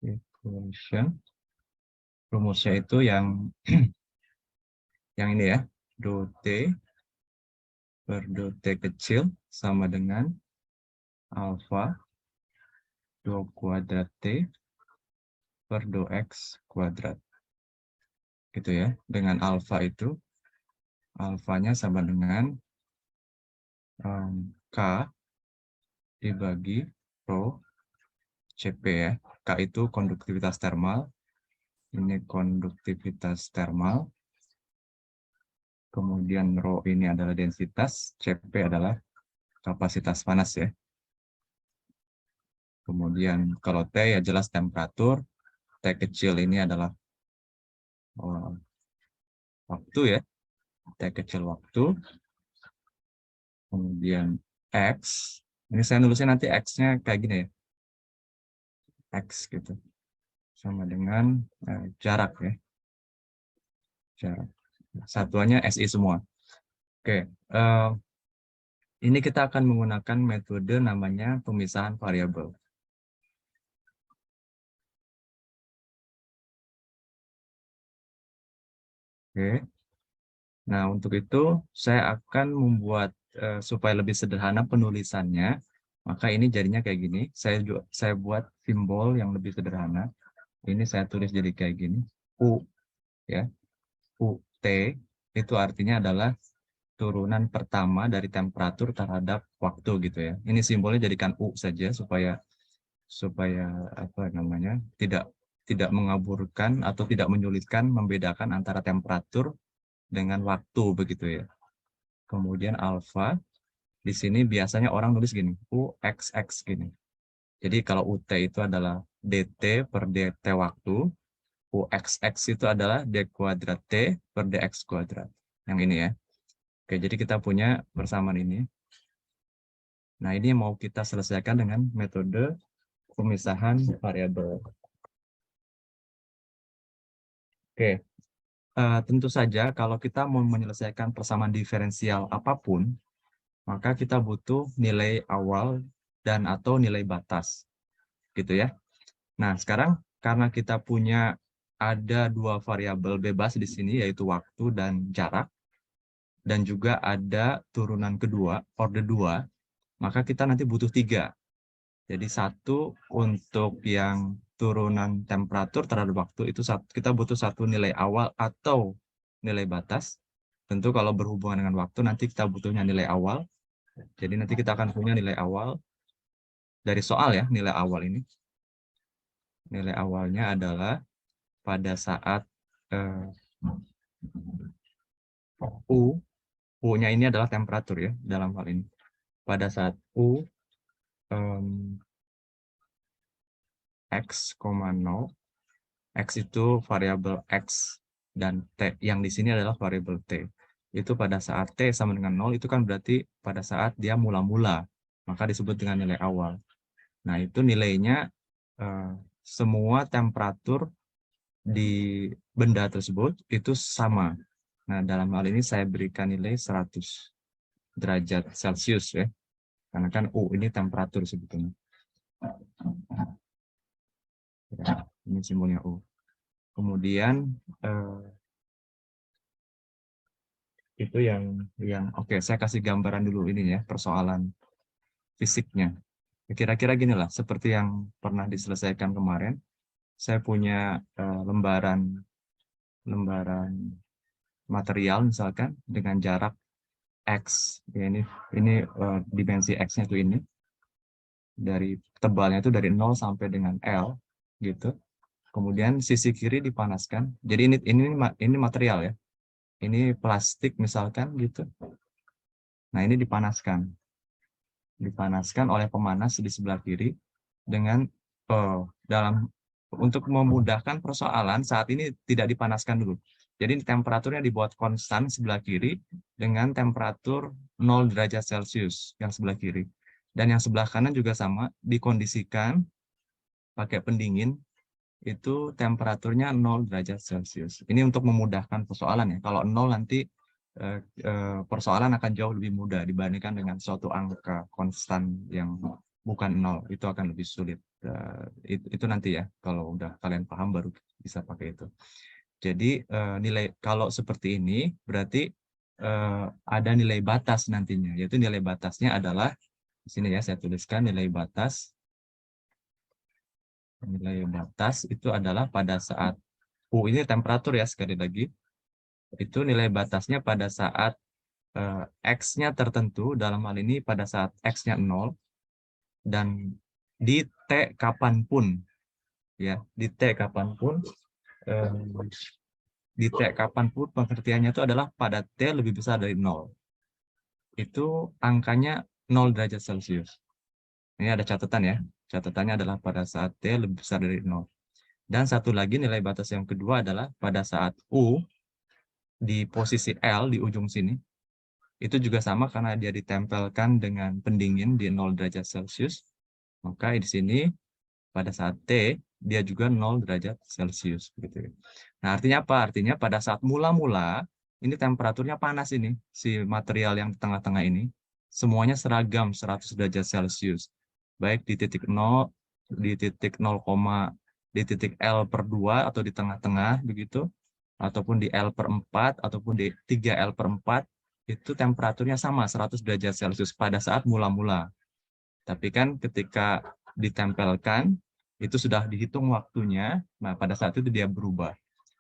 equation. Rumusnya itu yang yang ini ya, do T per do T kecil sama dengan alfa 2 kuadrat T per do X kuadrat. Gitu ya, dengan alfa itu, alfanya sama dengan K dibagi Rho CP ya. K itu konduktivitas termal, ini konduktivitas termal. Kemudian Rho ini adalah densitas, CP adalah kapasitas panas ya. Kemudian kalau T ya jelas temperatur, T kecil ini adalah waktu ya, T kecil waktu. Kemudian X, ini saya nulisnya nanti X-nya kayak gini ya, X gitu, sama dengan jarak ya, jarak. Satuannya SI semua. Oke, ini kita akan menggunakan metode namanya pemisahan variabel. Oke. Nah, untuk itu saya akan membuat supaya lebih sederhana penulisannya. Maka ini jadinya kayak gini. Saya buat simbol yang lebih sederhana. Ini saya tulis jadi kayak gini. U ya. UT itu artinya adalah turunan pertama dari temperatur terhadap waktu gitu ya. Ini simbolnya jadikan U saja supaya apa namanya? tidak mengaburkan atau tidak menyulitkan membedakan antara temperatur dengan waktu begitu ya. Kemudian alfa di sini biasanya orang nulis gini, UXX gini. Jadi kalau UT itu adalah DT per DT waktu, UXX itu adalah D kuadrat T per DX kuadrat. Yang ini ya. Oke, jadi kita punya persamaan ini. Nah, ini mau kita selesaikan dengan metode pemisahan variabel. Oke, tentu saja kalau kita mau menyelesaikan persamaan diferensial apapun, maka kita butuh nilai awal dan atau nilai batas. Gitu ya. Nah, sekarang karena kita punya ada dua variabel bebas di sini, yaitu waktu dan jarak, dan juga ada turunan kedua, orde 2, maka kita nanti butuh 3. Jadi satu untuk yang turunan temperatur terhadap waktu, itu kita butuh satu nilai awal atau nilai batas. Tentu kalau berhubungan dengan waktu, nanti kita butuhnya nilai awal. Jadi nanti kita akan punya nilai awal dari soal ya, nilai awal ini. Nilai awalnya adalah pada saat U-nya ini adalah temperatur ya, dalam hal ini. Pada saat U X, 0, X itu variabel X, dan T, yang di sini adalah variabel T. Itu pada saat T sama dengan 0, itu kan berarti pada saat dia mula-mula, maka disebut dengan nilai awal. Nah, itu nilainya semua temperatur di benda tersebut itu sama. Nah, dalam hal ini saya berikan nilai 100 derajat Celcius ya. Karena kan U ini temperatur sebetulnya. Ya, ini simbolnya U. Kemudian itu yang oke, saya kasih gambaran dulu ini ya, persoalan fisiknya. Kira-kira gini lah, seperti yang pernah diselesaikan kemarin. Saya punya lembaran material misalkan dengan jarak X, ya ini dimensi X-nya itu ini, dari tebalnya itu dari 0 sampai dengan L gitu. Kemudian sisi kiri dipanaskan. Jadi ini material ya. Ini plastik misalkan gitu. Nah, ini dipanaskan oleh pemanas di sebelah kiri dengan untuk memudahkan persoalan saat ini tidak dipanaskan dulu. Jadi temperaturnya dibuat konstan sebelah kiri dengan temperatur 0 derajat Celcius yang sebelah kiri. Dan yang sebelah kanan juga sama, dikondisikan pakai pendingin, itu temperaturnya 0 derajat Celcius. Ini untuk memudahkan persoalan ya. Kalau 0 nanti persoalan akan jauh lebih mudah dibandingkan dengan suatu angka konstan yang bukan 0, itu akan lebih sulit. Itu nanti ya, kalau udah kalian paham baru bisa pakai itu. Jadi nilai kalau seperti ini berarti ada nilai batas nantinya, yaitu nilai batasnya adalah di sini ya, saya tuliskan nilai batas. Nilai batas itu adalah pada saat ini temperatur ya, sekali lagi. Itu nilai batasnya pada saat X-nya tertentu, dalam hal ini pada saat X-nya 0, dan di T kapanpun, ya, di T kapanpun, di T kapanpun pengertiannya itu adalah pada T lebih besar dari 0. Itu angkanya 0 derajat Celcius. Ini ada catatan ya, catatannya adalah pada saat T lebih besar dari 0. Dan satu lagi nilai batas yang kedua adalah pada saat U di posisi L di ujung sini, itu juga sama karena dia ditempelkan dengan pendingin di 0 derajat Celcius. Maka di sini pada saat T dia juga 0 derajat Celcius. Gitu. Nah, artinya apa? Artinya pada saat mula-mula ini temperaturnya panas ini, si material yang di tengah-tengah ini, semuanya seragam 100 derajat Celcius. Baik di titik 0, di titik 0, di titik L per 2 atau di tengah-tengah begitu, ataupun di L per 4 ataupun di 3L per 4, itu temperaturnya sama 100 derajat Celcius pada saat mula-mula. Tapi kan ketika ditempelkan, itu sudah dihitung waktunya, nah pada saat itu dia berubah.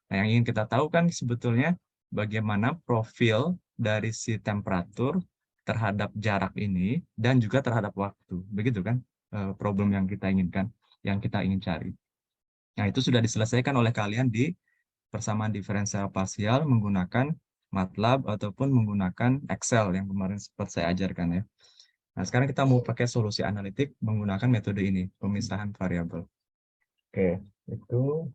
Nah, yang ingin kita tahu kan sebetulnya bagaimana profil dari si temperatur terhadap jarak ini dan juga terhadap waktu. Begitu kan problem yang kita inginkan, yang kita ingin cari. Nah, itu sudah diselesaikan oleh kalian di persamaan diferensial parsial menggunakan MATLAB ataupun menggunakan Excel yang kemarin sempat saya ajarkan ya. Nah, sekarang kita mau pakai solusi analitik menggunakan metode ini, pemisahan variabel. Oke, itu.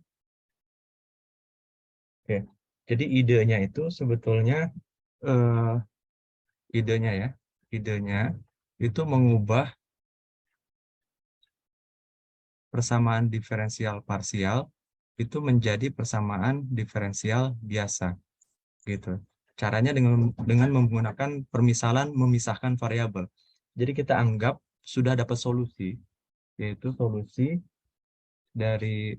Oke. Jadi idenya itu sebetulnya idenya itu mengubah persamaan diferensial parsial itu menjadi persamaan diferensial biasa, gitu. Caranya dengan menggunakan permisalan memisahkan variabel. Jadi kita anggap sudah dapat solusi, yaitu solusi dari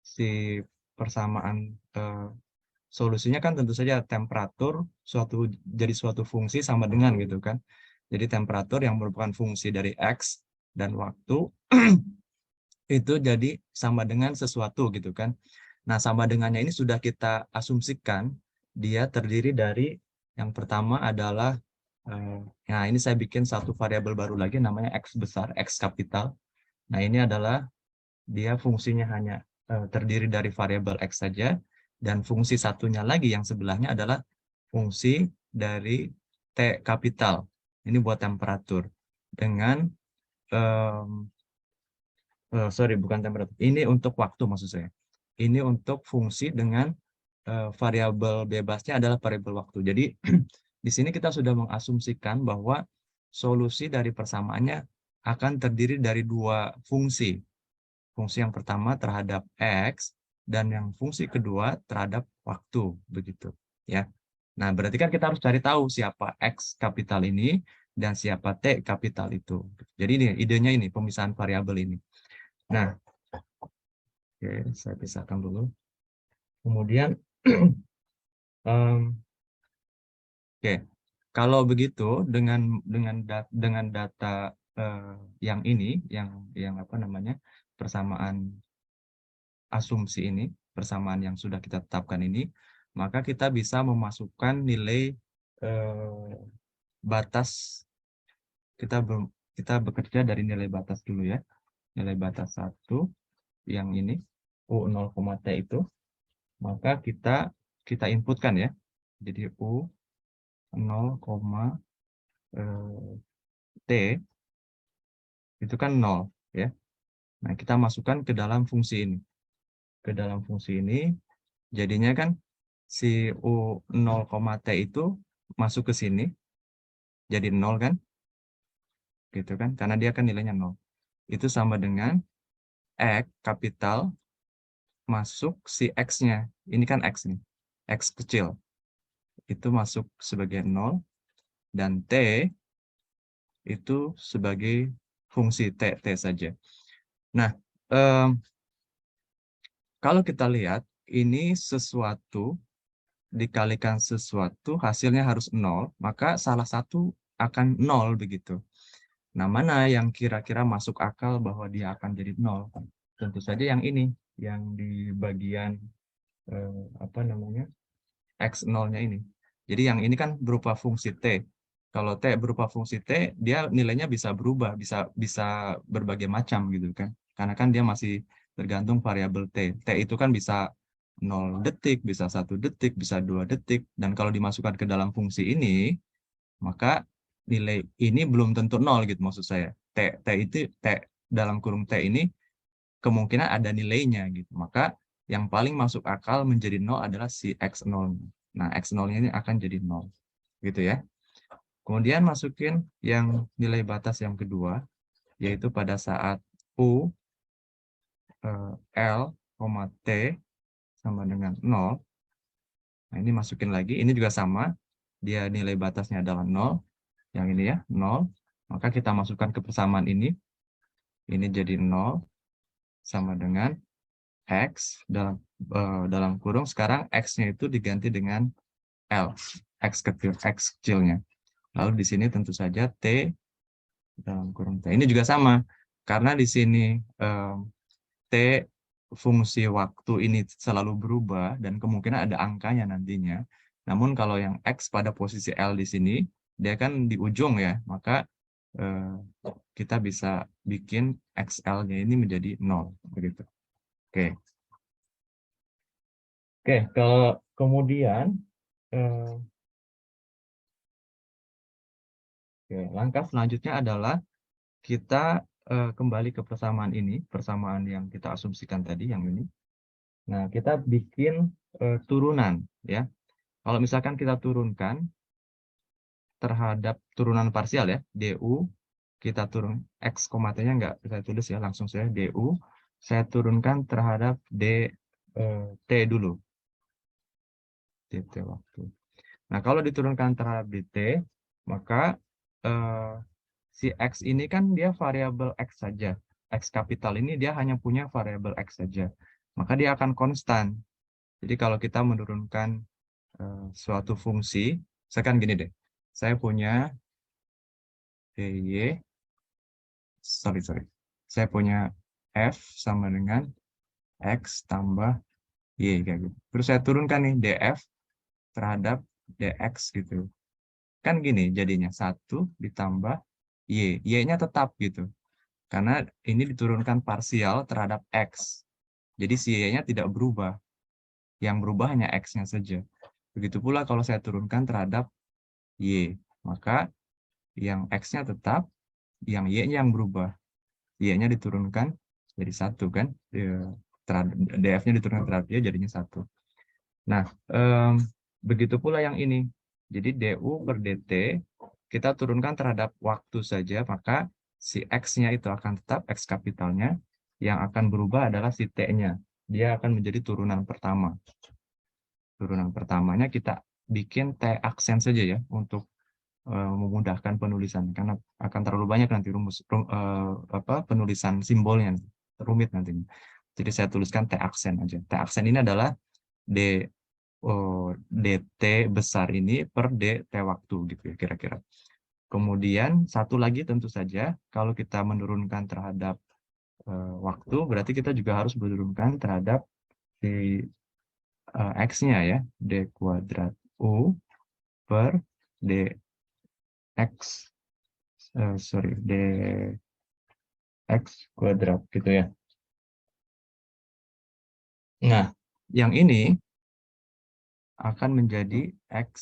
si persamaan solusinya kan tentu saja temperatur jadi suatu fungsi sama dengan gitu kan. Jadi temperatur yang merupakan fungsi dari X dan waktu itu jadi sama dengan sesuatu gitu kan. Nah, sama dengannya ini sudah kita asumsikan dia terdiri dari yang pertama adalah nah ini saya bikin satu variabel baru lagi namanya X besar, X kapital. Nah, ini adalah dia fungsinya hanya terdiri dari variabel X saja, dan fungsi satunya lagi yang sebelahnya adalah fungsi dari T kapital. Ini buat temperatur. Dengan, sorry, bukan temperatur. Ini untuk waktu maksud saya. Ini untuk fungsi dengan variabel bebasnya adalah variabel waktu. Jadi, di sini kita sudah mengasumsikan bahwa solusi dari persamaannya akan terdiri dari dua fungsi. Fungsi yang pertama terhadap X dan yang fungsi kedua terhadap waktu, begitu ya. Nah, berarti kan kita harus cari tahu siapa X kapital ini dan siapa T kapital itu. Jadi ini idenya ini pemisahan variabel ini. Nah, oke, saya pisahkan dulu. Kemudian oke, kalau begitu dengan data yang ini yang apa namanya? Persamaan asumsi ini, persamaan yang sudah kita tetapkan ini, maka kita bisa memasukkan nilai batas, kita bekerja dari nilai batas dulu ya. Nilai batas 1 yang ini U0, T itu, maka kita inputkan ya. Jadi U0, T itu kan 0 ya. Nah, kita masukkan ke dalam fungsi ini. Ke dalam fungsi ini jadinya kan si U0, T itu masuk ke sini jadi 0 kan? Gitu kan? Karena dia kan nilainya 0. Itu sama dengan X kapital masuk si X-nya. Ini kan X nih. X kecil. Itu masuk sebagai 0 dan T itu sebagai fungsi T saja. Nah, kalau kita lihat, ini sesuatu dikalikan sesuatu, hasilnya harus 0, maka salah satu akan 0 begitu. Nah, mana yang kira-kira masuk akal bahwa dia akan jadi 0? Tentu saja yang ini, yang di bagian apa namanya, X0-nya ini. Jadi yang ini kan berupa fungsi T. Kalau T berupa fungsi T, dia nilainya bisa berubah, bisa berbagai macam gitu kan. Karena kan dia masih tergantung variabel T. T itu kan bisa 0 detik, bisa 1 detik, bisa 2 detik. Dan kalau dimasukkan ke dalam fungsi ini, maka nilai ini belum tentu 0 gitu maksud saya. T itu, T dalam kurung T ini kemungkinan ada nilainya gitu. Maka yang paling masuk akal menjadi 0 adalah si X0. Nah, X0-nya ini akan jadi 0. Gitu ya. Kemudian masukin yang nilai batas yang kedua, yaitu pada saat U, L, T sama dengan 0. Nah, ini masukin lagi. Ini juga sama. Dia nilai batasnya adalah 0. Yang ini ya, 0. Maka kita masukkan ke persamaan ini. Ini jadi 0 sama dengan X dalam kurung. Sekarang X-nya itu diganti dengan L. X kecilnya. Lalu di sini tentu saja T dalam kurung T. Ini juga sama. Karena di sini T fungsi waktu ini selalu berubah dan kemungkinan ada angkanya nantinya. Namun kalau yang X pada posisi L di sini, dia kan di ujung ya, maka kita bisa bikin XL-nya ini menjadi 0. Begitu. Oke. Oke, kalau kemudian langkah selanjutnya adalah kita kembali ke persamaan ini, persamaan yang kita asumsikan tadi, yang ini. Nah, kita bikin turunan, ya. Kalau misalkan kita turunkan terhadap turunan parsial ya, DU, kita turun X, T-nya nggak saya tulis ya, langsung saya DU, saya turunkan terhadap T dulu. DT waktu. Nah, kalau diturunkan terhadap DT, maka si X ini kan dia variabel X saja. X kapital ini dia hanya punya variabel X saja. Maka dia akan konstan. Jadi kalau kita menurunkan suatu fungsi, misalkan gini deh, saya punya DY, sorry, saya punya F sama dengan X tambah Y, kayak gitu. Terus saya turunkan nih DF terhadap DX gitu. Kan gini jadinya, 1 ditambah Y. Y-nya tetap gitu. Karena ini diturunkan parsial terhadap X. Jadi si Y-nya tidak berubah. Yang berubah hanya X-nya saja. Begitu pula kalau saya turunkan terhadap Y. Maka yang X-nya tetap, yang Y-nya yang berubah. Y-nya diturunkan jadi 1 kan. DF-nya diturunkan terhadap Y jadinya 1. Nah, begitu pula yang ini. Jadi DU per DT kita turunkan terhadap waktu saja, maka si X-nya itu akan tetap X kapitalnya, yang akan berubah adalah si T-nya. Dia akan menjadi turunan pertama. Turunan pertamanya kita bikin T aksen saja ya, untuk memudahkan penulisan. Karena akan terlalu banyak nanti penulisan simbolnya, rumit nantinya. Jadi saya tuliskan T aksen aja. T aksen ini adalah DT besar ini per DT waktu gitu ya kira-kira. Kemudian satu lagi tentu saja kalau kita menurunkan terhadap waktu, berarti kita juga harus menurunkan terhadap si X-nya ya, D kuadrat U per DX, DX kuadrat gitu ya. Nah, yang ini akan menjadi X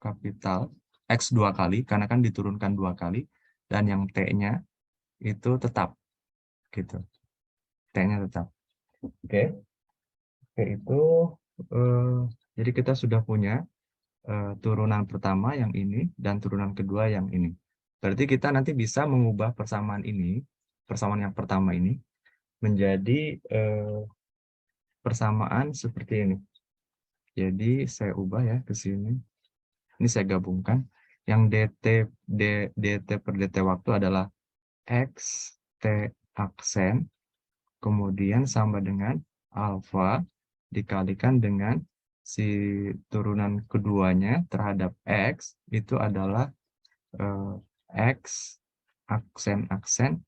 kapital, X 2 kali, karena kan diturunkan 2 kali, dan yang T-nya itu tetap, gitu. T-nya tetap. Oke. Oke, itu, jadi kita sudah punya turunan pertama yang ini, dan turunan kedua yang ini. Berarti kita nanti bisa mengubah persamaan ini, persamaan yang pertama ini, menjadi persamaan seperti ini. Jadi saya ubah ya ke sini. Ini saya gabungkan. Yang DT per DT waktu adalah X T aksen, kemudian sama dengan alfa dikalikan dengan si turunan keduanya terhadap X, itu adalah X aksen-aksen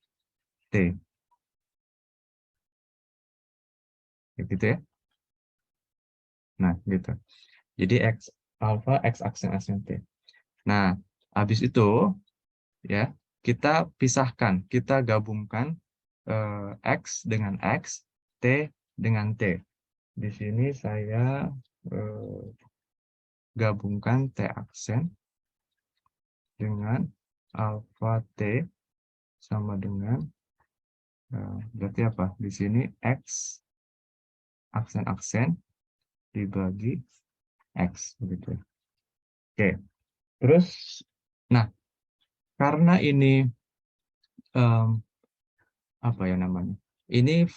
T. Gitu ya. Nah, gitu. Jadi X alfa X aksen-aksen T. Nah, habis itu ya, kita pisahkan, kita gabungkan X dengan X, T dengan T. Di sini saya gabungkan T aksen dengan alfa T sama dengan berarti apa? Di sini X aksen-aksen dibagi X begitu. Oke. Terus nah, karena ini apa ya namanya? Ini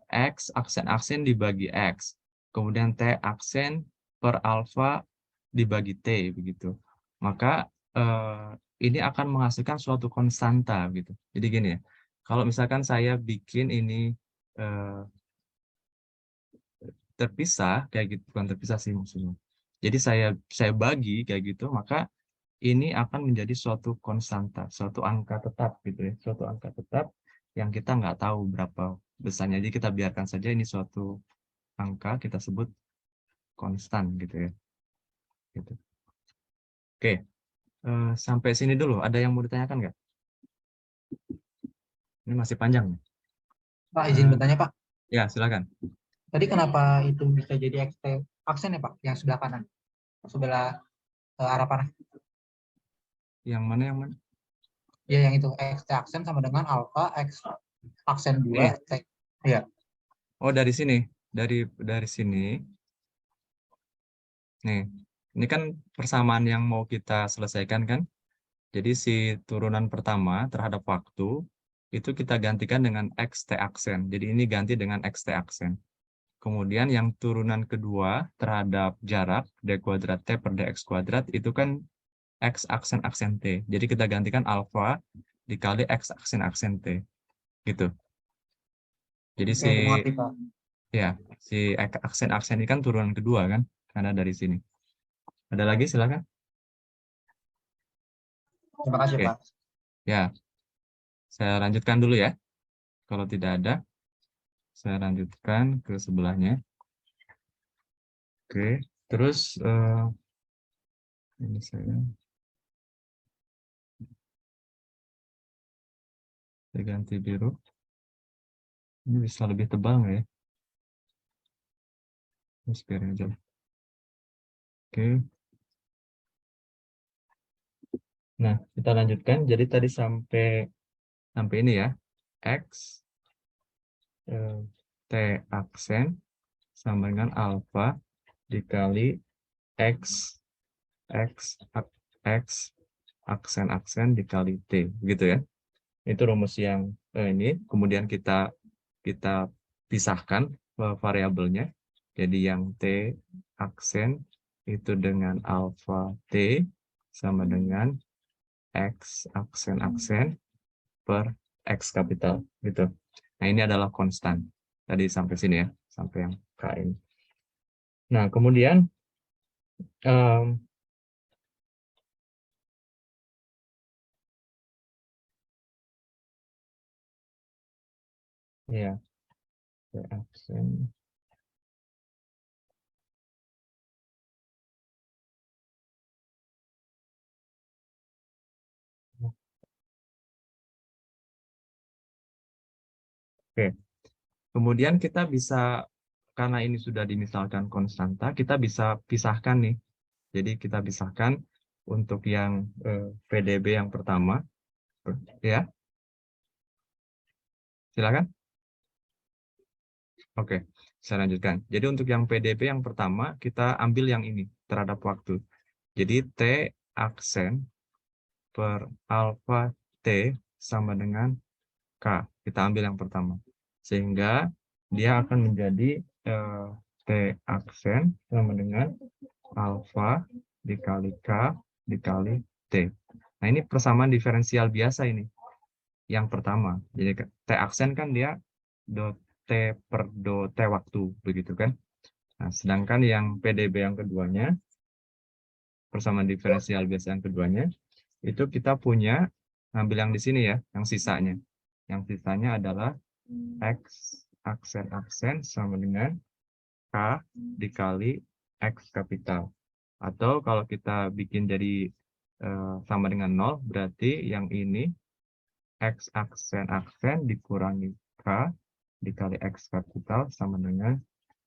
X aksen-aksen dibagi X. Kemudian T aksen per alfa dibagi T begitu. Maka ini akan menghasilkan suatu konstanta gitu. Jadi gini ya. Kalau misalkan saya bikin ini terpisah kayak gitu, bukan terpisah sih maksudnya. Jadi saya bagi kayak gitu, maka ini akan menjadi suatu konstanta, suatu angka tetap gitu ya, suatu angka tetap yang kita nggak tahu berapa besarnya. Jadi kita biarkan saja ini suatu angka, kita sebut konstan gitu ya. Gitu. Oke, sampai sini dulu. Ada yang mau ditanyakan nggak? Ini masih panjang. Pak, izin bertanya, Pak. Ya, silakan. Tadi kenapa itu bisa jadi XT aksen ya, Pak? Yang sebelah kanan, sebelah arah panah. Yang mana yang mana? Ya, yang itu XT aksen sama dengan alpha X aksen Ini. 2 T. Iya. Oh, dari sini. Dari sini. Nih, ini kan persamaan yang mau kita selesaikan kan? Jadi si turunan pertama terhadap waktu itu kita gantikan dengan xt aksen. Jadi ini ganti dengan xt aksen. Kemudian yang turunan kedua terhadap jarak d kuadrat t per dx kuadrat itu kan x aksen aksen t. Jadi kita gantikan alfa dikali x aksen aksen t. Gitu. Jadi Oke, mengerti, Pak. si aksen aksen ini kan turunan kedua kan? Karena dari sini. Ada lagi silakan. Terima kasih, Oke. Pak. Ya, saya lanjutkan dulu ya. Kalau tidak ada, saya lanjutkan ke sebelahnya. Oke, terus ini saya ganti biru. Ini bisa lebih tebal nggak ya? Terus biarin aja. Oke. Nah, kita lanjutkan. Jadi tadi sampai ini ya. X T aksen sama dengan alfa dikali X X X aksen dikali T gitu ya. Itu rumus yang ini. Kemudian kita pisahkan variabelnya. Jadi yang T aksen itu dengan alfa T sama dengan X aksen per X kapital gitu. Nah, ini adalah konstan. Tadi sampai sini ya, sampai yang K ini. Nah, kemudian ya, T aksen. Oke. Kemudian kita bisa, karena ini sudah dimisalkan konstanta, kita bisa pisahkan nih. Jadi kita pisahkan untuk yang PDB yang pertama, ya. Silakan. Oke, saya lanjutkan. Jadi untuk yang PDB yang pertama, kita ambil yang ini terhadap waktu. Jadi T aksen per alfa T sama dengan K. Kita ambil yang pertama. Sehingga dia akan menjadi T aksen sama dengan alfa dikali K dikali T. Nah, ini persamaan diferensial biasa ini. yang pertama. Jadi T aksen kan dia do T per do T waktu, begitu kan? Nah, sedangkan yang PDB yang keduanya, persamaan diferensial biasa yang keduanya, itu kita punya, ngambil yang di sini ya, yang sisanya. Yang sisanya adalah X aksen-aksen sama dengan K dikali X kapital. Atau kalau kita bikin jadi sama dengan 0, berarti yang ini X aksen-aksen dikurangi K dikali X kapital sama dengan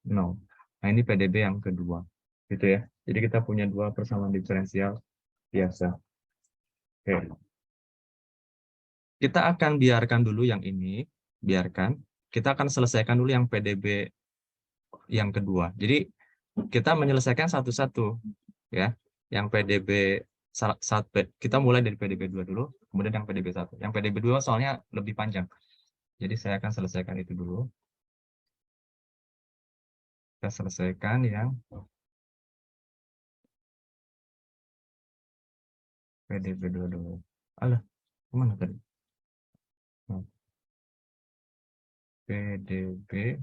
0. Nah, ini PDB yang kedua. Gitu ya. Jadi kita punya dua persamaan diferensial biasa. Oke. Kita akan biarkan dulu yang ini, biarkan. Kita akan selesaikan dulu yang PDB yang kedua. Jadi kita menyelesaikan satu-satu ya. Yang PDB kita mulai dari PDB 2 dulu, kemudian yang PDB 1. Yang PDB 2 soalnya lebih panjang. Jadi saya akan selesaikan itu dulu. Kita selesaikan yang PDB 2 dulu. Alah, kemana tadi? PDB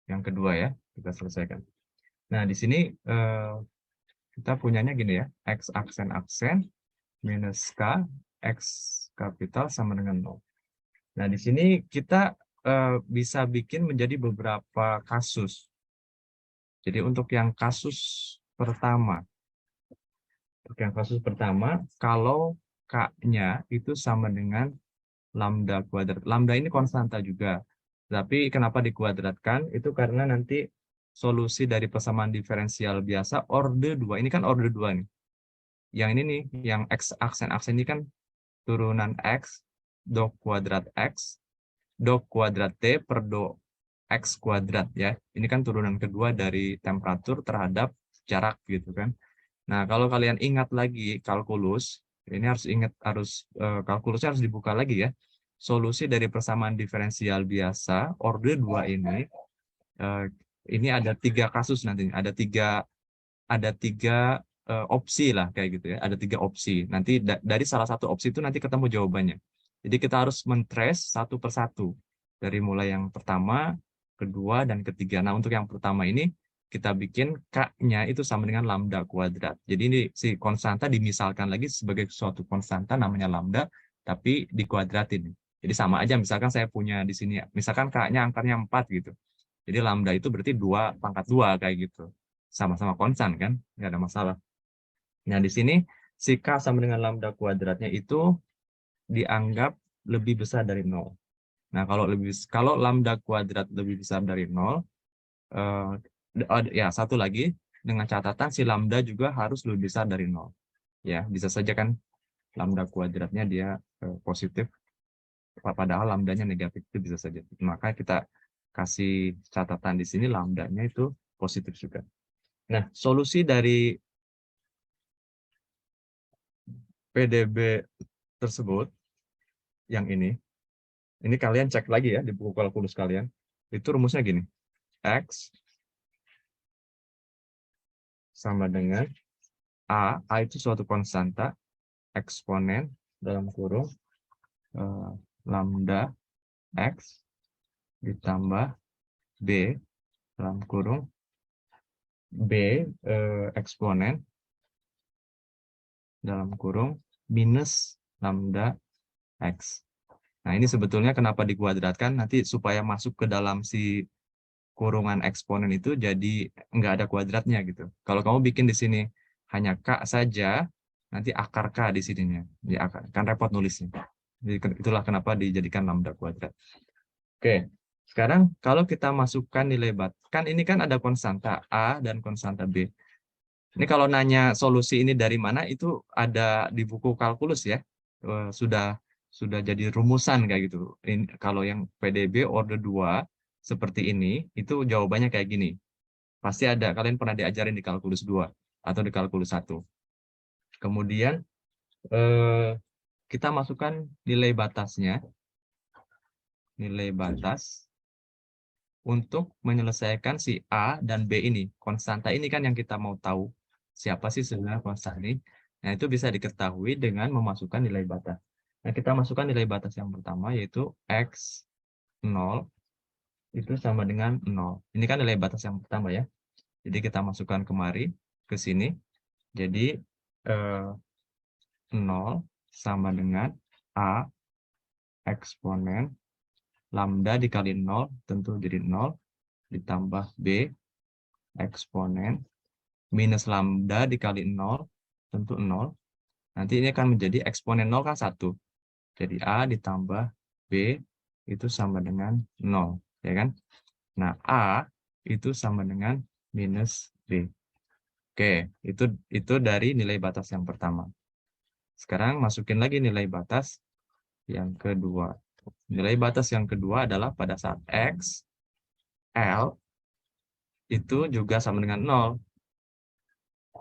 yang kedua ya, kita selesaikan. Nah, di sini kita punyanya gini ya, X aksen-aksen minus K, X kapital sama dengan 0. Nah, di sini kita bisa bikin menjadi beberapa kasus. Jadi untuk yang kasus pertama, kalau K-nya itu sama dengan lambda kuadrat. Lambda ini konstanta juga. Tapi kenapa dikuadratkan? Itu karena nanti solusi dari persamaan diferensial biasa orde 2. Ini kan orde 2 nih. Yang ini nih, yang X aksen-aksen ini kan turunan X, do kuadrat X, do kuadrat T per do X kuadrat ya. Ini kan turunan kedua dari temperatur terhadap jarak gitu kan. Nah, kalau kalian ingat lagi kalkulus, ini kalkulusnya harus dibuka lagi ya. Solusi dari persamaan diferensial biasa orde 2 ini ada 3 kasus nantinya. Ada tiga opsi lah kayak gitu ya. Ada 3 opsi. Nanti dari salah satu opsi itu nanti ketemu jawabannya. Jadi kita harus men-trace satu persatu dari mulai yang pertama, kedua, dan ketiga. Nah, untuk yang pertama ini kita bikin K-nya itu sama dengan lambda kuadrat. Jadi ini si konstanta dimisalkan lagi sebagai suatu konstanta namanya lambda, tapi dikuadratin. Jadi sama aja, misalkan saya punya di sini, misalkan K-nya angkanya 4 gitu. Jadi lambda itu berarti 2 pangkat 2 kayak gitu. Sama-sama konstan kan, nggak ada masalah. Nah, di sini si K sama dengan lambda kuadratnya itu dianggap lebih besar dari 0. Nah, kalau lambda kuadrat lebih besar dari 0, ya satu lagi, dengan catatan si lambda juga harus lebih besar dari 0. Ya, bisa saja kan lambda kuadratnya dia positif, padahal lambdanya negatif, itu bisa saja. Maka kita kasih catatan di sini lambdanya itu positif juga. Nah, solusi dari PDB tersebut, yang ini kalian cek lagi ya di buku kalkulus kalian, itu rumusnya gini, X sama dengan A itu suatu konstanta, eksponen dalam kurung lambda X ditambah B dalam kurung B eksponen dalam kurung minus lambda X. Nah, ini sebetulnya kenapa dikuadratkan, nanti supaya masuk ke dalam si kurungan eksponen itu jadi nggak ada kuadratnya gitu. Kalau kamu bikin di sini hanya K saja, nanti akar K di sininya. Ya, kan repot nulisnya. Jadi itulah kenapa dijadikan lambda kuadrat. Oke, sekarang kalau kita masukkan nilai kan ini kan ada konstanta A dan konstanta B. Ini kalau nanya solusi ini dari mana, itu ada di buku kalkulus ya. Sudah jadi rumusan kayak gitu. Kalau yang PDB orde 2 seperti ini, itu jawabannya kayak gini. Pasti ada, kalian pernah diajarin di kalkulus 2 atau di kalkulus 1. Kemudian kita masukkan nilai batasnya. Nilai batas untuk menyelesaikan si A dan B ini. Konstanta ini kan yang kita mau tahu. Siapa sih sebenarnya konstanta ini? Nah, itu bisa diketahui dengan memasukkan nilai batas. Nah, kita masukkan nilai batas yang pertama, yaitu X0 itu sama dengan 0. Ini kan nilai batas yang pertama ya. Jadi kita masukkan kemari, ke sini. Jadi 0 sama dengan A eksponen lambda dikali 0, tentu jadi 0, ditambah B eksponen minus lambda dikali 0, tentu 0. Nanti ini akan menjadi eksponen 0 kan 1. Jadi A ditambah B itu sama dengan 0. Ya kan? Nah, A itu sama dengan minus B. Oke, itu dari nilai batas yang pertama. Sekarang masukin lagi nilai batas yang kedua. Nilai batas yang kedua adalah pada saat X, L, itu juga sama dengan 0.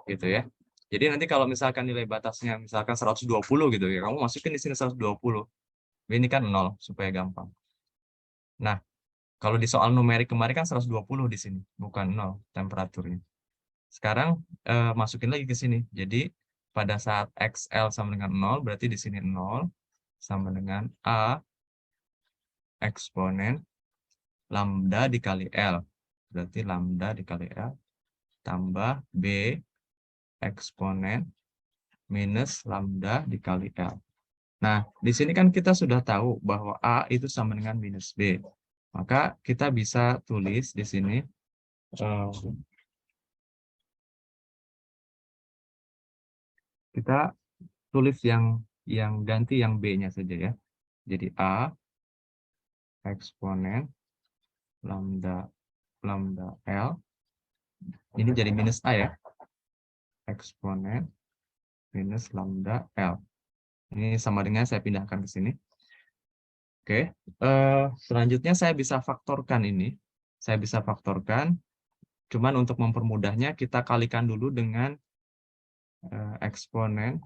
Gitu ya. Jadi nanti kalau misalkan nilai batasnya misalkan 120 gitu ya, kamu masukin di sini 120. Ini kan 0 supaya gampang. Nah, kalau di soal numerik kemarin kan 120 di sini, bukan 0 temperaturnya. Sekarang masukin lagi ke sini. Jadi pada saat XL sama dengan 0, berarti di sini 0 sama dengan A eksponen lambda dikali L. Berarti lambda dikali L tambah B eksponen minus lambda dikali L. Nah, di sini kan kita sudah tahu bahwa A itu sama dengan minus B. Maka kita bisa tulis di sini kita tulis yang ganti yang B-nya saja ya. Jadi A eksponen lambda L ini jadi minus A ya. Eksponen minus lambda L. Ini sama dengan saya pindahkan ke sini. Oke, selanjutnya saya bisa faktorkan ini. Saya bisa faktorkan, cuman untuk mempermudahnya kita kalikan dulu dengan eksponen.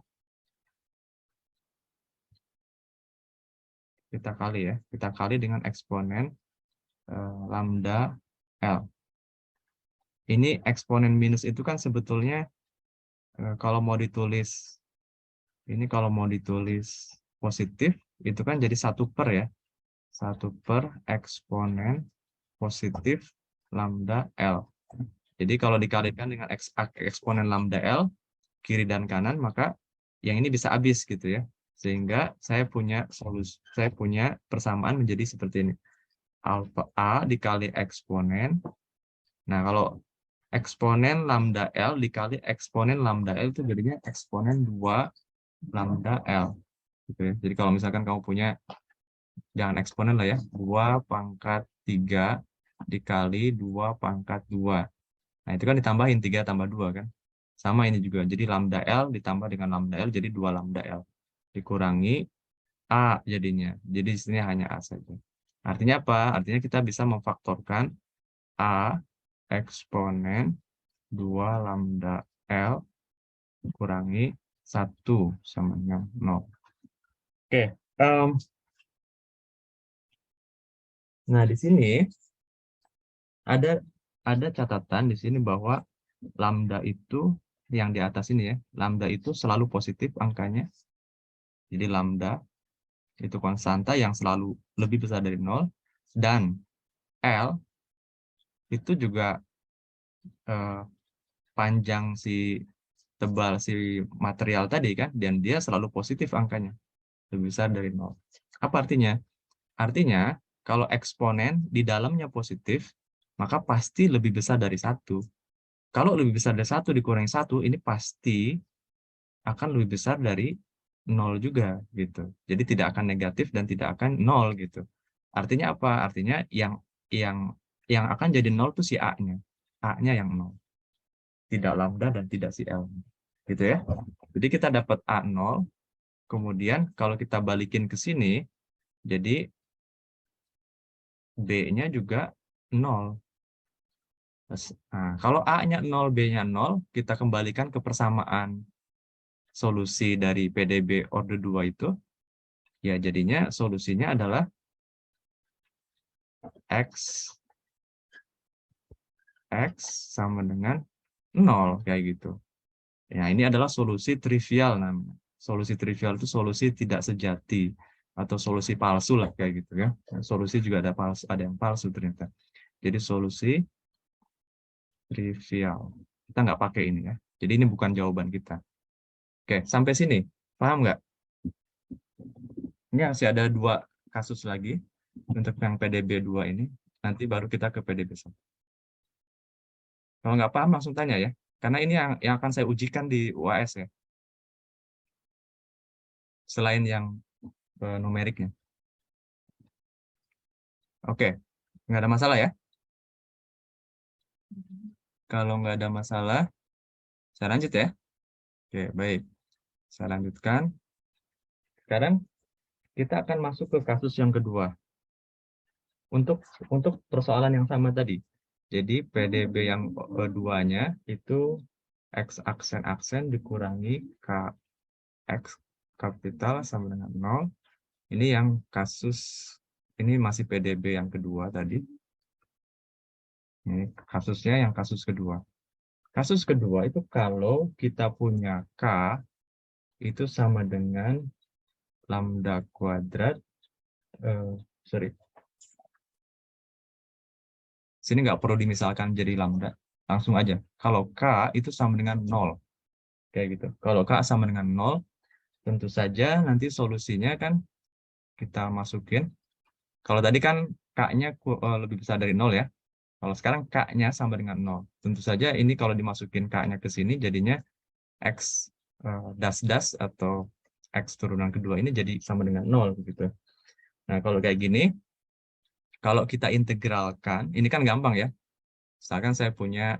Kita kali dengan eksponen lambda L. Ini eksponen minus itu kan sebetulnya kalau mau ditulis, ini kalau mau ditulis positif, itu kan jadi 1/, ya. 1/, eksponen positif lambda L. Jadi kalau dikalikan dengan eksponen lambda L, kiri dan kanan, maka yang ini bisa habis gitu ya. Sehingga saya punya solusi, saya punya persamaan menjadi seperti ini. Alfa A dikali eksponen. Nah, kalau eksponen lambda L dikali eksponen lambda L itu jadinya eksponen 2 lambda L. Gitu ya. Jadi kalau misalkan kamu punya, jangan eksponen lah ya, 2 pangkat 3 dikali 2 pangkat 2. Nah, itu kan ditambahin 3 tambah 2 kan. Sama ini juga. Jadi lambda L ditambah dengan lambda L jadi 2 lambda L. Dikurangi A jadinya. Jadi di sini hanya A saja. Artinya apa? Artinya kita bisa memfaktorkan A eksponen 2 lambda L kurangi 1 sama dengan 0. Oke. Nah, di sini ada catatan di sini bahwa lambda itu yang di atas ini ya, lambda itu selalu positif angkanya. Jadi lambda itu konstanta yang selalu lebih besar dari 0, dan L itu juga panjang tebal si material tadi kan, dan dia selalu positif angkanya, lebih besar dari 0. Apa artinya? Artinya kalau eksponen di dalamnya positif, maka pasti lebih besar dari 1. Kalau lebih besar dari 1 dikurangi 1, ini pasti akan lebih besar dari 0 juga gitu. Jadi tidak akan negatif dan tidak akan 0 gitu. Artinya apa? Artinya yang akan jadi 0 itu si A-nya. A-nya yang 0. Tidak lambda dan tidak si L. Gitu ya. Jadi kita dapat A0, kemudian kalau kita balikin ke sini, jadi B-nya juga 0. Nah, kalau A-nya 0, B-nya 0, kita kembalikan ke persamaan solusi dari PDB order 2 itu, ya jadinya solusinya adalah X sama dengan 0, kayak gitu. Ya, ini adalah solusi trivial namanya. Solusi trivial itu solusi tidak sejati atau solusi palsu lah kayak gitu ya. Solusi juga ada palsu, ada yang palsu ternyata. Jadi solusi trivial. Kita nggak pakai ini ya. Jadi ini bukan jawaban kita. Oke, sampai sini. Paham nggak? Ini masih ada 2 kasus lagi untuk yang PDB 2 ini. Nanti baru kita ke PDB 1. Kalau nggak paham langsung tanya ya. Karena ini yang akan saya ujikan di UAS ya. Selain yang numeriknya. Oke, nggak ada masalah ya? Kalau nggak ada masalah, saya lanjut ya. Oke, baik. Saya lanjutkan. Sekarang kita akan masuk ke kasus yang kedua. Untuk persoalan yang sama tadi. Jadi PDB yang keduanya itu X aksen dikurangi KX kapital sama dengan 0. Ini yang kasus, ini masih PDB yang kedua tadi. Ini kasusnya yang kasus kedua. Kasus kedua itu kalau kita punya K itu sama dengan lambda kuadrat, sini nggak perlu dimisalkan jadi lambda, langsung aja. Kalau K itu sama dengan 0, kayak gitu. Kalau K sama dengan 0, tentu saja nanti solusinya kan kita masukin. Kalau tadi kan K-nya lebih besar dari 0 ya. Kalau sekarang K-nya sama dengan 0. Tentu saja ini kalau dimasukin K-nya ke sini jadinya X das atau X turunan kedua ini jadi sama dengan 0 begitu. Nah, kalau kayak gini, kalau kita integralkan, ini kan gampang ya. Misalkan saya punya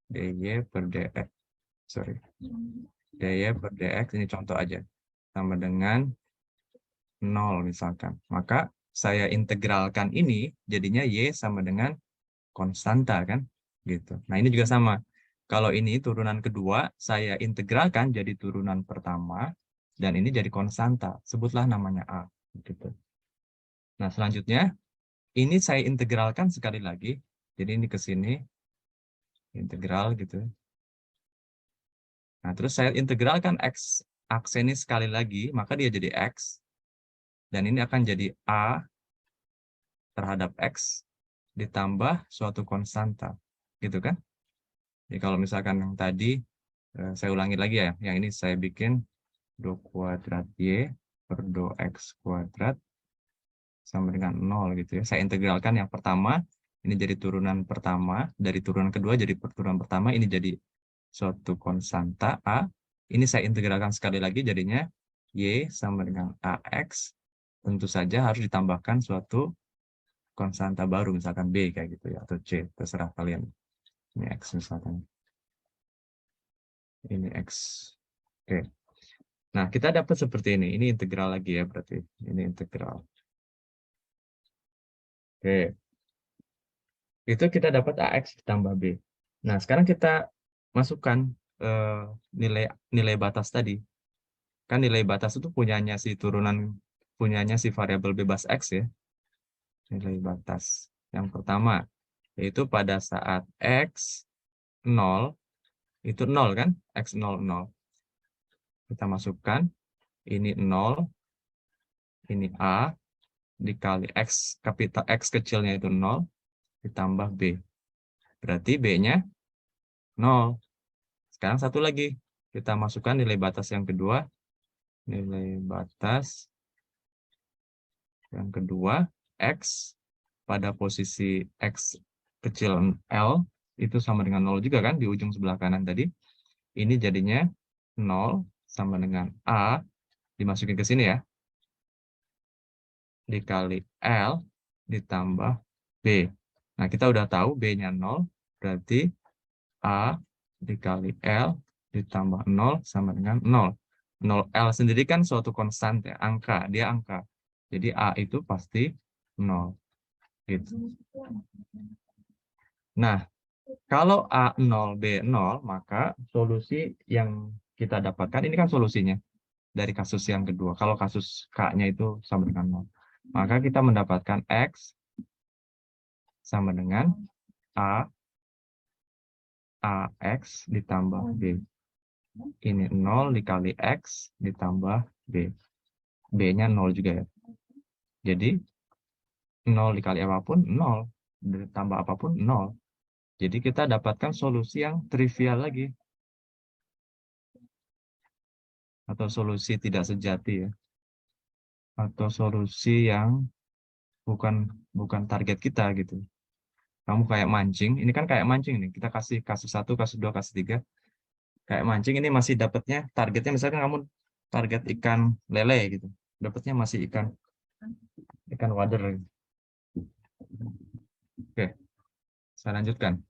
dy per dx, dy per dx, ini contoh aja, sama dengan 0 misalkan. Maka saya integralkan ini, jadinya y sama dengan konstanta kan, gitu. Nah ini juga sama. Kalau ini turunan kedua, saya integralkan jadi turunan pertama, dan ini jadi konstanta. Sebutlah namanya A. Gitu. Nah selanjutnya, ini saya integralkan sekali lagi. Jadi ini ke sini, integral gitu. Nah terus saya integralkan X aksen ini sekali lagi, maka dia jadi X. Dan ini akan jadi A terhadap X ditambah suatu konstanta. Gitu kan? Jadi kalau misalkan yang tadi, saya ulangi lagi ya, yang ini saya bikin do kuadrat y per do x kuadrat sama dengan 0 gitu ya. Saya integralkan yang pertama, ini jadi turunan pertama, dari turunan kedua jadi turunan pertama, ini jadi suatu konstanta A. Ini saya integralkan sekali lagi, jadinya y sama dengan ax, tentu saja harus ditambahkan suatu konstanta baru, misalkan b kayak gitu ya, atau c, terserah kalian. Ini x misalkan. Ini x. Oke. Nah, kita dapat seperti ini. Ini integral lagi ya berarti. Ini integral. Oke. Itu kita dapat AX ditambah B. Nah, sekarang kita masukkan nilai batas tadi. Kan nilai batas itu punyanya si punyanya si variabel bebas X ya. Nilai batas yang pertama, yaitu pada saat X 0, itu 0 kan? X 0, 0. Kita masukkan, ini 0, ini A, dikali X kapital X kecilnya itu 0, ditambah B. Berarti B-nya 0. Sekarang satu lagi. Kita masukkan nilai batas yang kedua. Nilai batas yang kedua, X pada posisi X kecil L, itu sama dengan 0 juga kan, di ujung sebelah kanan tadi. Ini jadinya 0 sama dengan A, dimasukin ke sini ya, dikali L ditambah B. Nah, kita udah tahu B-nya 0, berarti A dikali L ditambah 0 sama dengan 0. 0 L sendiri kan suatu konstan ya, angka, dia angka. Jadi A itu pasti 0. Gitu. Nah, kalau A 0, B 0, maka solusi yang kita dapatkan, ini kan solusinya dari kasus yang kedua. Kalau kasus K-nya itu sama dengan 0. Maka kita mendapatkan X sama dengan AX ditambah B. Ini 0 dikali X ditambah B. B-nya 0 juga ya. Jadi 0 dikali apapun 0. Ditambah apapun 0. Jadi kita dapatkan solusi yang trivial lagi. Atau solusi tidak sejati ya. Atau solusi yang bukan target kita gitu. Kamu kayak mancing, ini kan kayak mancing nih. Kita kasih kasus 1, kasus 2, kasus 3. Kayak mancing ini masih dapatnya targetnya misalkan kamu target ikan lele gitu. Dapatnya masih ikan wader. Oke, saya lanjutkan.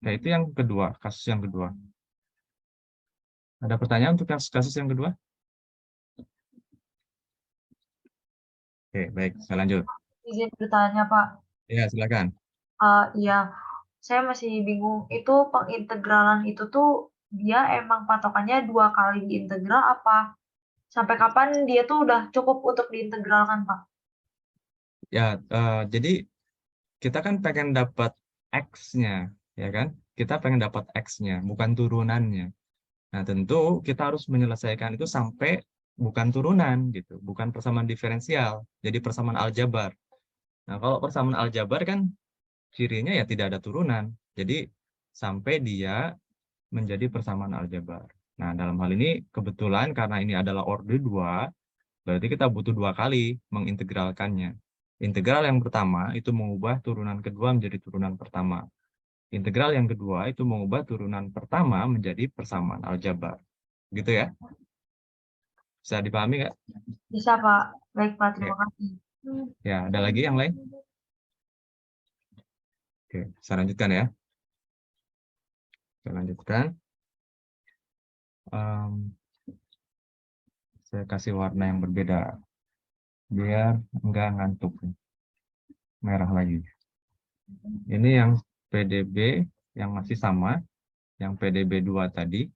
Nah, itu yang kedua, kasus yang kedua. Ada pertanyaan untuk kasus yang kedua? Oke, baik, saya lanjut. Izin bertanya, Pak. Ya, silakan. Iya, saya masih bingung. Itu pengintegralan itu tuh dia emang patokannya 2 kali diintegral apa? Sampai kapan dia tuh udah cukup untuk diintegralkan, Pak? Ya, jadi kita kan pengen dapat X-nya, ya kan? Kita pengen dapat X-nya, bukan turunannya. Nah, tentu kita harus menyelesaikan itu sampai bukan turunan, gitu. Bukan persamaan diferensial, jadi persamaan aljabar. Nah, kalau persamaan aljabar kan cirinya ya tidak ada turunan. Jadi sampai dia menjadi persamaan aljabar. Nah, dalam hal ini kebetulan karena ini adalah orde 2, berarti kita butuh 2 kali mengintegralkannya. Integral yang pertama itu mengubah turunan kedua menjadi turunan pertama. Integral yang kedua itu mengubah turunan pertama menjadi persamaan aljabar. Gitu ya? Bisa dipahami nggak? Bisa, Pak. Baik, Pak. Ya. Terima kasih. Ya, ada lagi yang lain? Oke, saya lanjutkan ya. Saya lanjutkan. Saya kasih warna yang berbeda. Biar nggak ngantuk. Merah lagi. Ini yang PDB yang masih sama. Yang PDB 2 tadi.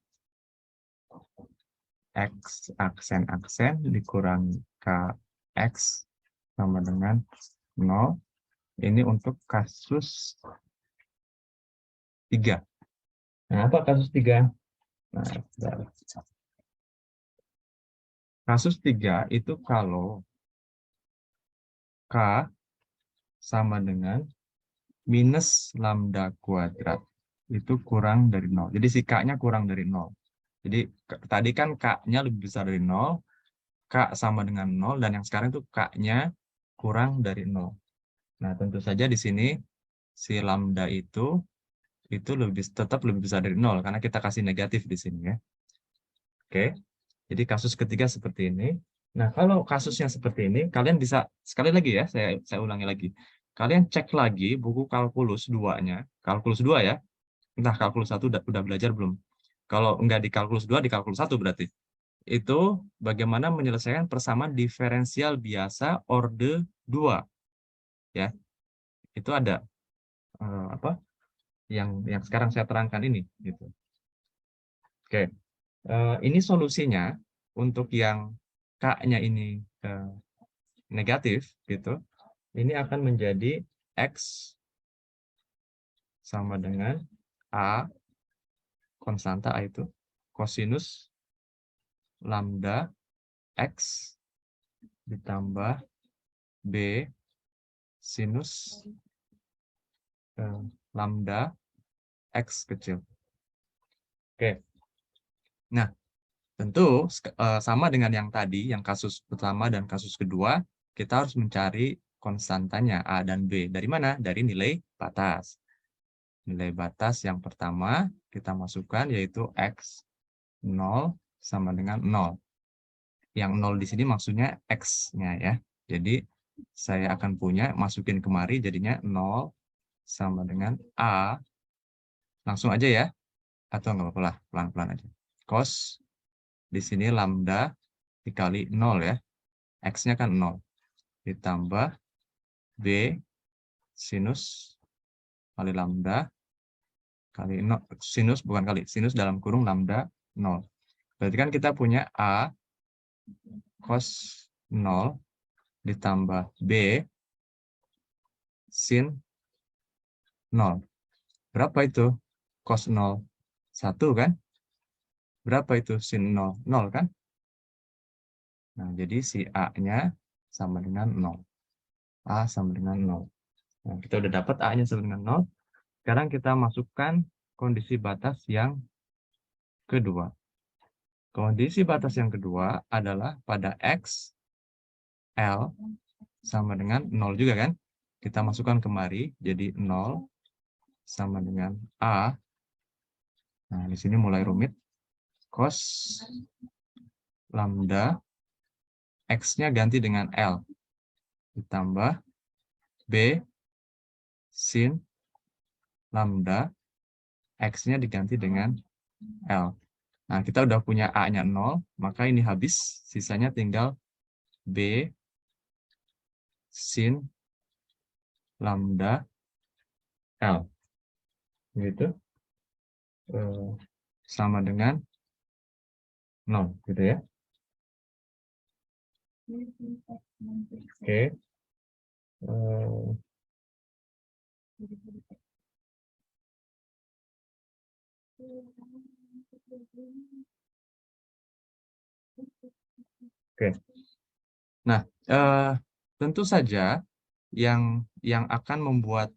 X aksen-aksen dikurangi KX sama dengan 0. Ini untuk kasus 3. Nah, apa kasus 3? Nah, kasus 3 itu kalau K sama dengan minus lambda kuadrat. Itu kurang dari 0. Jadi si K-nya kurang dari 0. Jadi tadi kan K-nya lebih besar dari 0. K sama dengan 0. Dan yang sekarang itu K-nya kurang dari 0. Nah, tentu saja di sini si lambda itu tetap lebih besar dari 0 karena kita kasih negatif di sini ya. Oke. Jadi kasus ketiga seperti ini. Nah, kalau kasusnya seperti ini, kalian bisa sekali lagi ya, saya ulangi lagi. Kalian cek lagi buku kalkulus 2-nya. Kalkulus 2 ya. Entah kalkulus 1 udah belajar belum? Kalau enggak di kalkulus 2, di kalkulus 1 berarti. Itu bagaimana menyelesaikan persamaan diferensial biasa orde 2. Ya. Itu ada apa? Yang sekarang saya terangkan ini gitu. Oke. Ini solusinya untuk yang K-nya ini negatif gitu. Ini akan menjadi X sama dengan A konstanta A itu kosinus lambda X ditambah B sinus lambda X kecil. Oke. Nah, tentu sama dengan yang tadi, yang kasus pertama dan kasus kedua, kita harus mencari konstantanya A dan B. Dari mana? Dari nilai batas. Nilai batas yang pertama kita masukkan yaitu X 0 sama dengan 0. Yang 0 di sini maksudnya X-nya ya. Jadi saya akan punya, masukin kemari jadinya 0 sama dengan A. Langsung aja ya. Atau nggak apa-apa lah, pelan-pelan aja. Cos di sini lambda dikali 0 ya. X-nya kan 0. Ditambah B sinus kali lambda kali 0. Sinus bukan kali. Sinus dalam kurung lambda 0. Berarti kan kita punya A cos 0 ditambah B sin 0. Berapa itu? Cos 0. 1 kan? Berapa itu sin 0? 0 kan? Nah, jadi si A-nya sama dengan 0. A sama dengan 0. Nah, kita udah dapat A-nya sama dengan 0. Sekarang kita masukkan kondisi batas yang kedua. Kondisi batas yang kedua adalah pada X, L sama dengan 0 juga kan? Kita masukkan kemari, jadi 0 sama dengan A. Nah, di sini mulai rumit. Cos lambda, X-nya ganti dengan L. Ditambah B sin lambda, X-nya diganti dengan L. Nah, kita udah punya A-nya 0, maka ini habis. Sisanya tinggal B sin lambda L. Gitu. Sama dengan 0, gitu ya. Oke. Oke. Nah, tentu saja yang akan membuat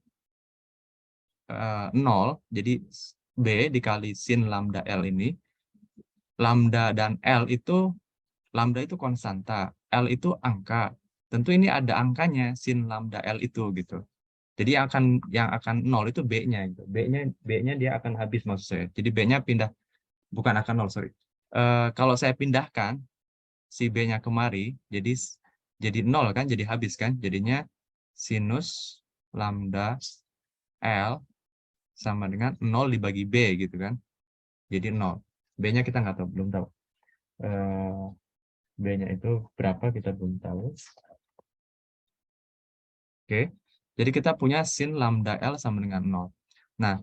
0, jadi B dikali sin lambda L ini, lambda dan L itu, lambda itu konstanta, L itu angka. Tentu ini ada angkanya, sin lambda L itu gitu. Jadi yang akan 0 itu B-nya gitu. B-nya dia akan habis maksud saya. Jadi B-nya pindah, bukan akan 0, sorry. Kalau saya pindahkan si B-nya kemari, jadi 0 kan, jadi habis kan. Jadinya sinus lambda L sama dengan 0 dibagi B gitu kan. Jadi 0. B-nya kita nggak tahu, belum tahu. B-nya itu berapa kita belum tahu. Oke. Jadi kita punya sin lambda L sama dengan 0. Nah,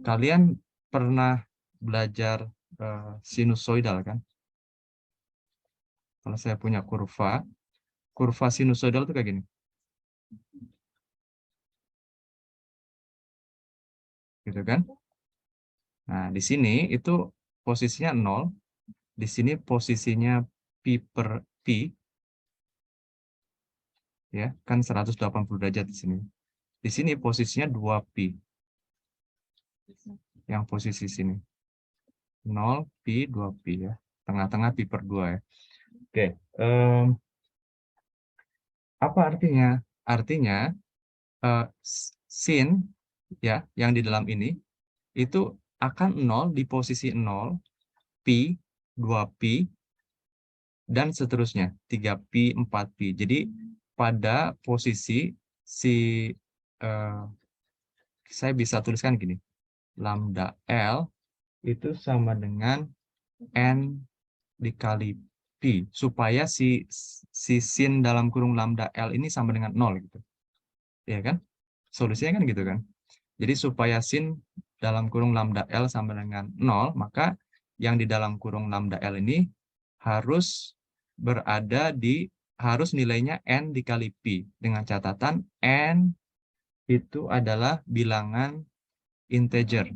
kalian pernah belajar sinusoidal kan? Kalau saya punya kurva sinusoidal itu kayak gini. Gitu kan? Nah, di sini itu posisinya 0. Di sini posisinya pi per pi. Ya, kan 180 derajat di sini. Di sini posisinya 2pi. Yang posisi sini. 0, pi, 2pi ya. Tengah-tengah pi per 2 ya. Oke. Apa artinya? Artinya sin ya yang di dalam ini itu akan 0 di posisi 0, pi, 2pi, dan seterusnya. 3pi, 4pi. Jadi pada posisi si saya bisa tuliskan gini. Lambda L itu sama dengan N dikali pi. Supaya si sin dalam kurung lambda L ini sama dengan 0 gitu. Ya kan? Solusinya kan gitu kan. Jadi supaya sin dalam kurung lambda L sama dengan 0, maka yang di dalam kurung lambda L ini harus harus nilainya N dikali pi. Dengan catatan N itu adalah bilangan integer.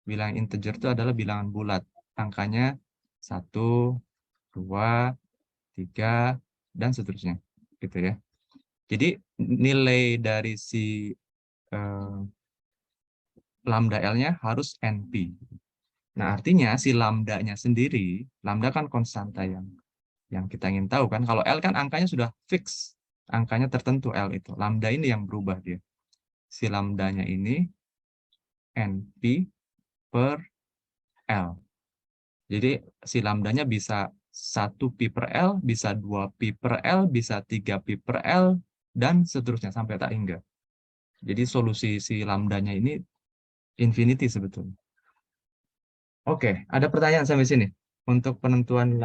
Bilangan integer itu adalah bilangan bulat. Angkanya 1, 2, 3, dan seterusnya. Gitu ya. Jadi nilai dari si lambda L-nya harus NP. Nah, artinya si lambda-nya sendiri, lambda kan konstanta yang kita ingin tahu kan. Kalau L kan angkanya sudah fix. Angkanya tertentu L itu. Lambda ini yang berubah dia. Si lambda-nya ini NP per L. Jadi si lambda-nya bisa 1 pi per L, bisa 2 pi per L, bisa 3 pi per L, dan seterusnya sampai tak hingga. Jadi solusi si lambda-nya ini infinity sebetulnya. Oke, ada pertanyaan sampai sini. Untuk penentuan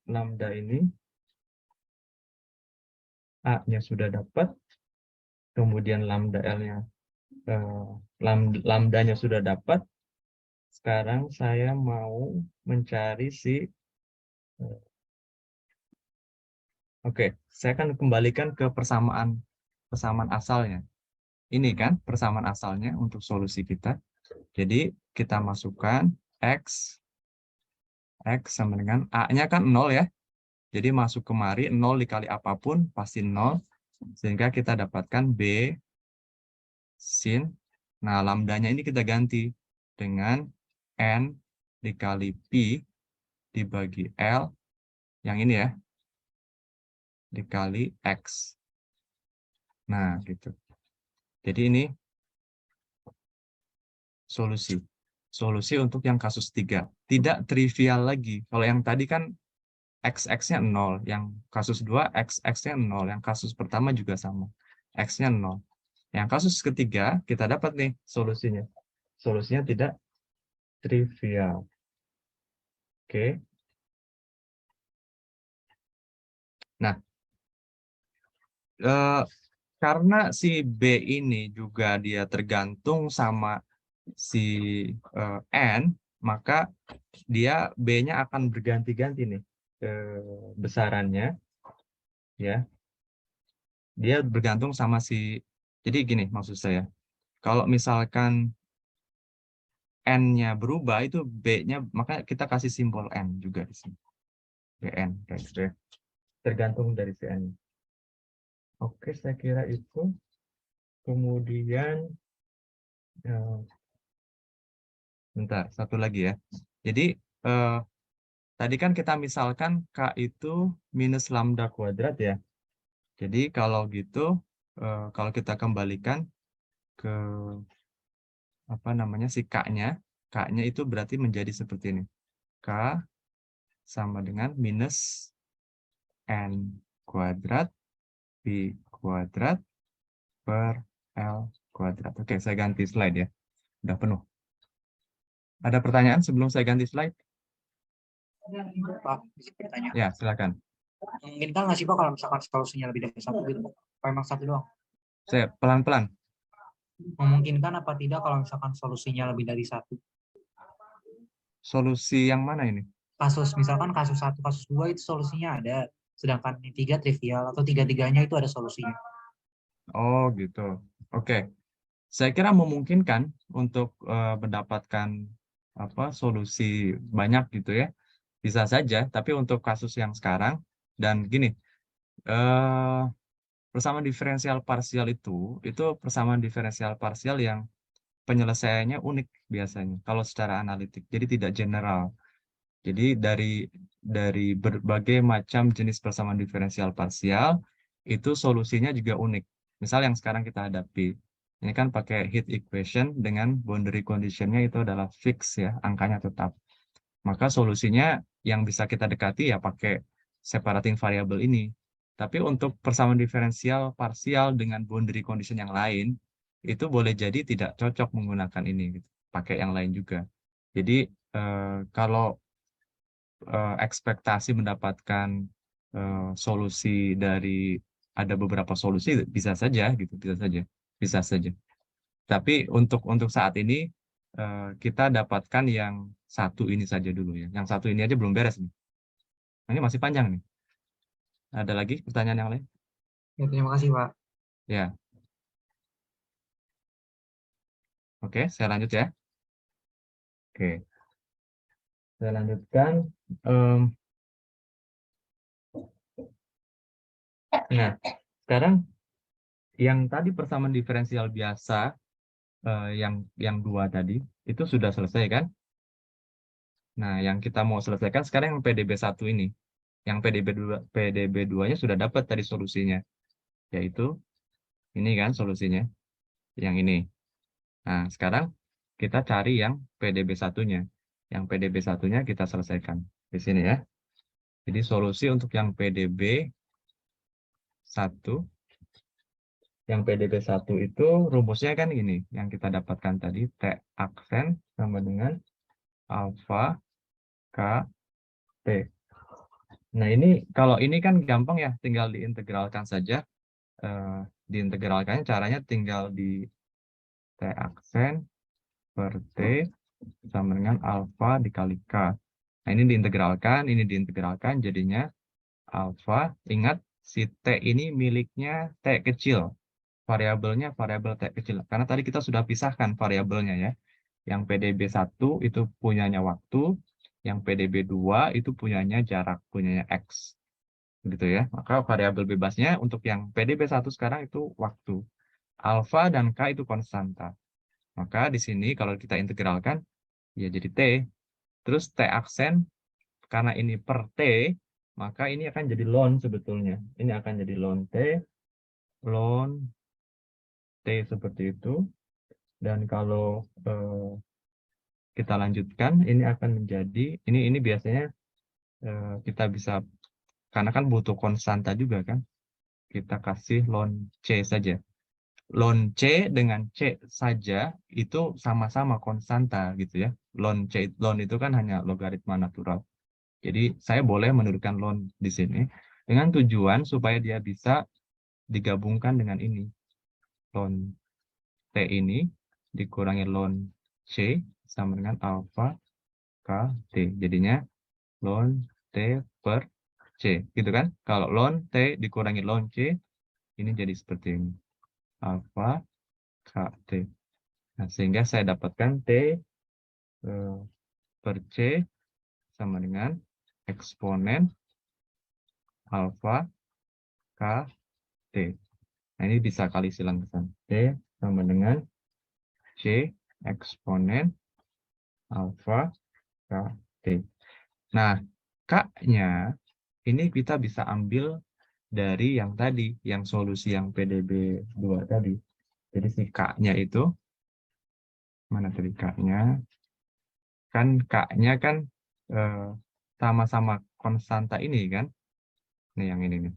lambda ini, A-nya sudah dapat, kemudian lambda L-nya, lambdanya sudah dapat. Sekarang saya mau mencari si, oke, saya akan kembalikan ke persamaan asalnya. Ini kan persamaan asalnya untuk solusi kita. Jadi kita masukkan X X sama dengan A-nya kan 0 ya. Jadi masuk kemari 0 dikali apapun pasti 0. Sehingga kita dapatkan B sin. Nah, lambdanya ini kita ganti dengan N dikali P dibagi L. Yang ini ya. Dikali X. Nah, gitu. Jadi ini solusi. Solusi untuk yang kasus 3. Tidak trivial lagi. Kalau yang tadi kan X-nya 0. Yang kasus 2, X-nya 0. Yang kasus pertama juga sama. X-nya 0. Yang kasus ketiga, kita dapat nih solusinya. Solusinya tidak trivial. Oke. Nah, karena si B ini juga dia tergantung sama si N, maka dia B-nya akan berganti-ganti nih besarannya, ya. Dia bergantung sama si, jadi gini maksud saya, kalau misalkan N-nya berubah, itu B-nya, maka kita kasih simbol N juga di sini. BN, kayak gitu ya. Tergantung dari si N. Oke, saya kira itu. Kemudian, bentar, satu lagi ya. Jadi, tadi kan kita misalkan K itu minus lambda kuadrat ya. Jadi kalau gitu, kalau kita kembalikan ke apa namanya si K-nya itu berarti menjadi seperti ini. K sama dengan minus N kuadrat B kuadrat per L kuadrat. Oke, saya ganti slide ya. Udah penuh. Ada pertanyaan sebelum saya ganti slide? Pak, bisa bertanya. Ya, silakan. Memungkinkan nggak sih Pak kalau misalkan solusinya lebih dari satu gitu? Apa emang satu doang? Saya pelan-pelan. Memungkinkan apa tidak kalau misalkan solusinya lebih dari satu? Solusi yang mana ini? Kasus, misalkan kasus 1, kasus 2 itu solusinya ada. Sedangkan yang 3 trivial atau 3-tiganya itu ada solusinya. Oh, gitu. Oke. Saya kira memungkinkan untuk mendapatkan solusi banyak gitu ya. Bisa saja, tapi untuk kasus yang sekarang dan gini, persamaan diferensial parsial itu persamaan diferensial parsial yang penyelesaiannya unik biasanya kalau secara analitik. Jadi tidak general. Jadi dari berbagai macam jenis persamaan diferensial parsial itu solusinya juga unik. Misal yang sekarang kita hadapi, ini kan pakai heat equation dengan boundary condition-nya itu adalah fix ya, angkanya tetap. Maka solusinya yang bisa kita dekati ya pakai separating variable ini. Tapi untuk persamaan diferensial parsial dengan boundary condition yang lain, itu boleh jadi tidak cocok menggunakan ini, gitu. Pakai yang lain juga. Jadi kalau ekspektasi mendapatkan solusi dari ada beberapa solusi bisa saja gitu, bisa saja. Tapi untuk saat ini kita dapatkan yang satu ini saja dulu ya. Yang satu ini aja belum beres nih. Ini masih panjang nih. Ada lagi pertanyaan yang lain? Ya, terima kasih Pak. Ya. Oke, saya lanjut ya. Oke. Saya lanjutkan. Nah, sekarang yang tadi persamaan diferensial biasa yang dua tadi itu sudah selesai kan? Nah, yang kita mau selesaikan sekarang yang PDB-1 ini. Yang PDB-2-nya sudah dapat tadi solusinya. Yaitu ini kan solusinya. Yang ini. Nah, sekarang kita cari yang PDB-1-nya. Yang PDB-1-nya kita selesaikan. Di sini ya. Jadi solusi untuk yang PDB-1. Yang PDB-1 itu rumusnya kan ini. Yang kita dapatkan tadi. T aksen sama dengan alfa K T. Nah, ini kalau ini kan gampang ya, tinggal diintegralkan saja. Diintegralkannya caranya tinggal di T aksen per T sama dengan alfa dikali K. Nah, ini diintegralkan, jadinya alfa. Ingat, si T ini miliknya T kecil. Variabelnya variabel T kecil. Karena tadi kita sudah pisahkan variabelnya ya. Yang PDB-1 itu punyanya waktu, Yang PDB 2 itu punyanya jarak, punyanya X. Gitu ya. Maka variabel bebasnya untuk yang PDB 1 sekarang itu waktu. Alfa dan K itu konstanta. Maka di sini kalau kita integralkan, ya jadi T. Terus T aksen, karena ini per T, maka ini akan jadi ln sebetulnya. Ini akan jadi ln T seperti itu. Dan kalau kita lanjutkan, ini akan menjadi, ini biasanya kita bisa, karena kan butuh konstanta juga kan, kita kasih ln C saja. Ln C dengan C saja itu sama-sama konstanta gitu ya. Ln itu kan hanya logaritma natural. Jadi saya boleh menurunkan ln di sini dengan tujuan supaya dia bisa digabungkan dengan ini. Ln T ini dikurangi ln C sama dengan alfa K T. Jadinya ln T per C. Gitu kan? Kalau ln T dikurangi ln C, ini jadi seperti ini. Alfa K T. Nah, sehingga saya dapatkan T per C sama dengan eksponen alfa K T. Nah, ini bisa kali silang ke sana. T sama dengan C eksponen alfa K T. Nah, K-nya ini kita bisa ambil dari yang tadi, yang solusi yang PDB 2 tadi. Jadi si K-nya itu, mana tadi K-nya? Kan K-nya kan sama-sama konstanta ini kan? Nih yang ini nih.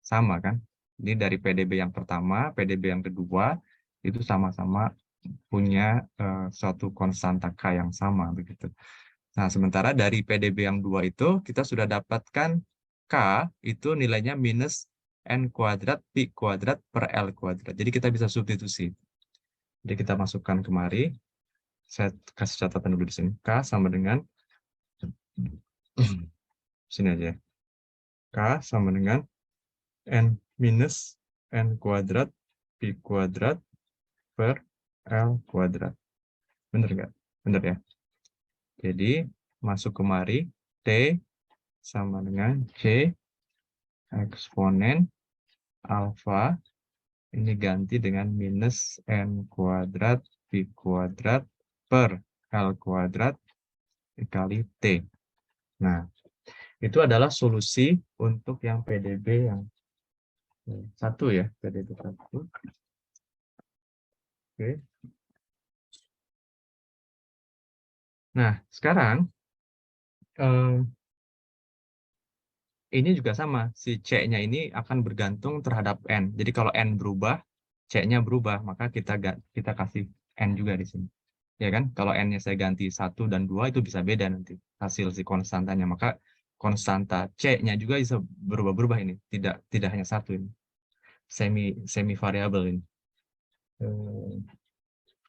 Sama kan? Ini dari PDB yang pertama, PDB yang kedua, itu sama-sama punya suatu konstanta K yang sama begitu. Nah, sementara dari PDB yang 2 itu kita sudah dapatkan K itu nilainya minus N kuadrat Pi kuadrat per L kuadrat. Jadi kita bisa substitusi. Jadi kita masukkan kemari. Saya kasih catatan dulu di sini. K sama dengan sini aja. K sama dengan N minus N kuadrat Pi kuadrat per L kuadrat. Benar nggak? Benar ya? Jadi masuk kemari, T sama dengan C eksponen alfa, ini ganti dengan minus N kuadrat Pi kuadrat per L kuadrat dikali T. Nah, itu adalah solusi untuk yang PDB yang 1 ya, PDB 1. Oke. Nah, sekarang ini juga sama, si C-nya ini akan bergantung terhadap N. Jadi kalau N berubah, C-nya berubah, maka kita kasih N juga di sini. Ya kan? Kalau N-nya saya ganti 1 dan 2, itu bisa beda nanti hasil si konstantanya. Maka konstanta C-nya juga bisa berubah-berubah ini. Tidak hanya satu ini. Semi variabel ini.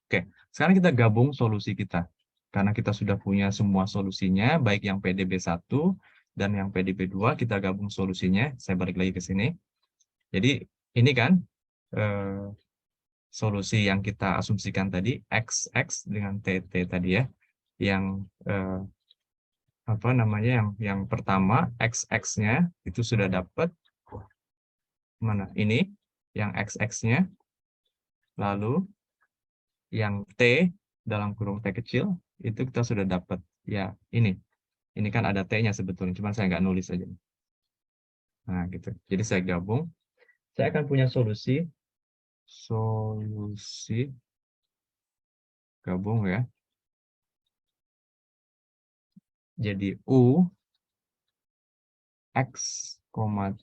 Oke, sekarang kita gabung solusi kita. Karena kita sudah punya semua solusinya, baik yang PDB 1 dan yang PDB 2, kita gabung solusinya. Saya balik lagi ke sini. Jadi ini kan solusi yang kita asumsikan tadi, XX dengan TT tadi ya. Yang apa namanya, yang pertama, XX-nya itu sudah dapat. Mana? Ini, yang XX-nya. Lalu yang T dalam kurung T kecil itu kita sudah dapat ya ini kan ada T-nya sebetulnya, cuma saya nggak nulis aja. Nah gitu, jadi saya gabung, saya akan punya solusi gabung ya, jadi U X,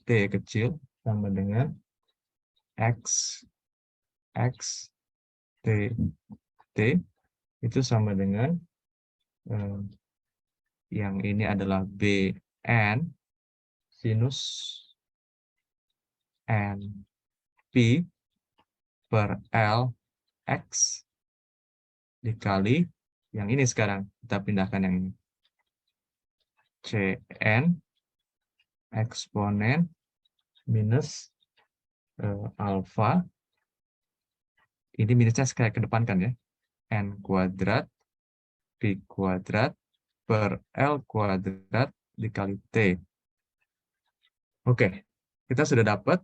T kecil sama dengan X T itu sama dengan yang ini adalah BN sinus N P per L X dikali yang ini. Sekarang kita pindahkan yang ini, Cn eksponen minus alfa, ini minusnya sekali ke depan kan ya, N kuadrat Pi kuadrat per L kuadrat dikali T. Oke, kita sudah dapat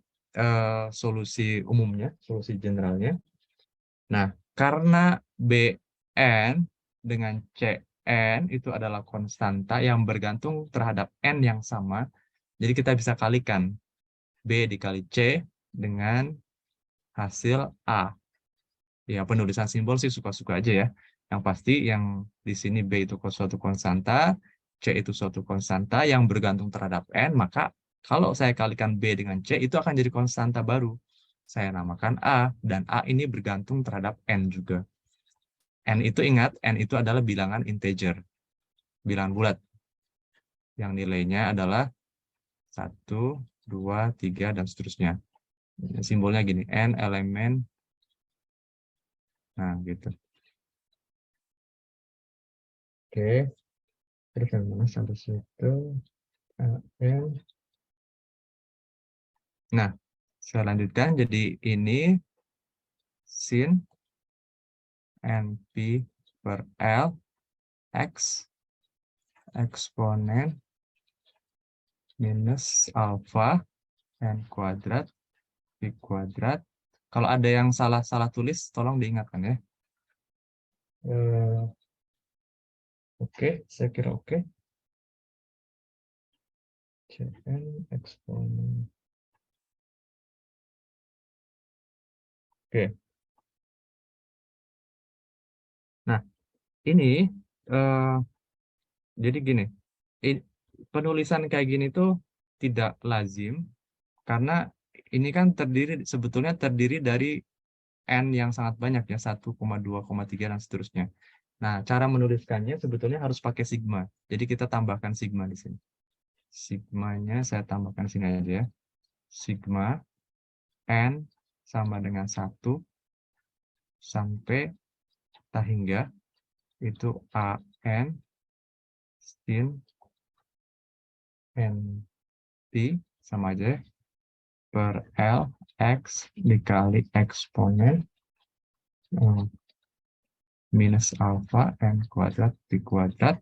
solusi umumnya, solusi generalnya. Nah, karena Bn dengan Cn itu adalah konstanta yang bergantung terhadap N yang sama, jadi kita bisa kalikan B dikali C dengan hasil A. Ya, penulisan simbol sih suka-suka aja ya. Yang pasti yang di sini B itu suatu konstanta, C itu suatu konstanta yang bergantung terhadap N, maka kalau saya kalikan B dengan C itu akan jadi konstanta baru. Saya namakan A, dan A ini bergantung terhadap N juga. N itu ingat, N itu adalah bilangan integer, bilangan bulat, yang nilainya adalah 1, 2, 3, dan seterusnya. Simbolnya gini, N elemen, nah gitu. Oke, terus yang mana sampai situ? N. Nah, saya lanjutkan, jadi ini sin NP per L X eksponen minus alfa N kuadrat P kuadrat. Kalau ada yang salah tulis, tolong diingatkan ya. Oke, saya kira oke. Cn eksponen. Oke. Nah, ini jadi gini, penulisan kayak gini tuh tidak lazim karena ini kan sebetulnya terdiri dari N yang sangat banyak ya, 1,2, 3, dan seterusnya. Nah, cara menuliskannya sebetulnya harus pakai sigma. Jadi kita tambahkan sigma di sini. Sigmanya saya tambahkan sini aja ya. Sigma N sama dengan 1 sampai hingga itu AN sin NP sama aja per L X dikali eksponen minus alfa N kuadrat P kuadrat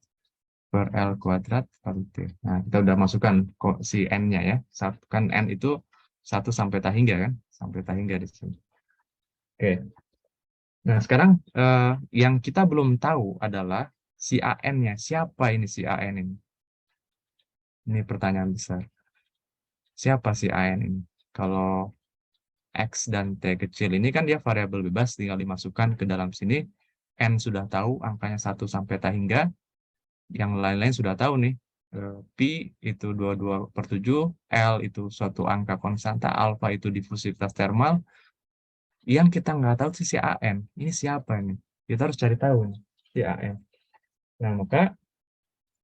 per L kuadrat kali T. Nah, kita udah masukkan kok si N-nya ya. Kan N itu 1 sampai hingga kan? Sampai hingga di sini. Oke. Nah, sekarang yang kita belum tahu adalah si AN-nya. Siapa ini si AN ini? Ini pertanyaan besar. Siapa si AN ini? Kalau X dan T kecil ini kan dia variabel bebas, tinggal dimasukkan ke dalam sini. N sudah tahu angkanya 1 sampai hingga. Yang lain-lain sudah tahu nih. Pi itu 22/7, L itu suatu angka konstanta, alfa itu difusivitas termal. Yang kita nggak tahu si AN. Ini siapa ini? Kita harus cari tahu nih, si AN. Nah, maka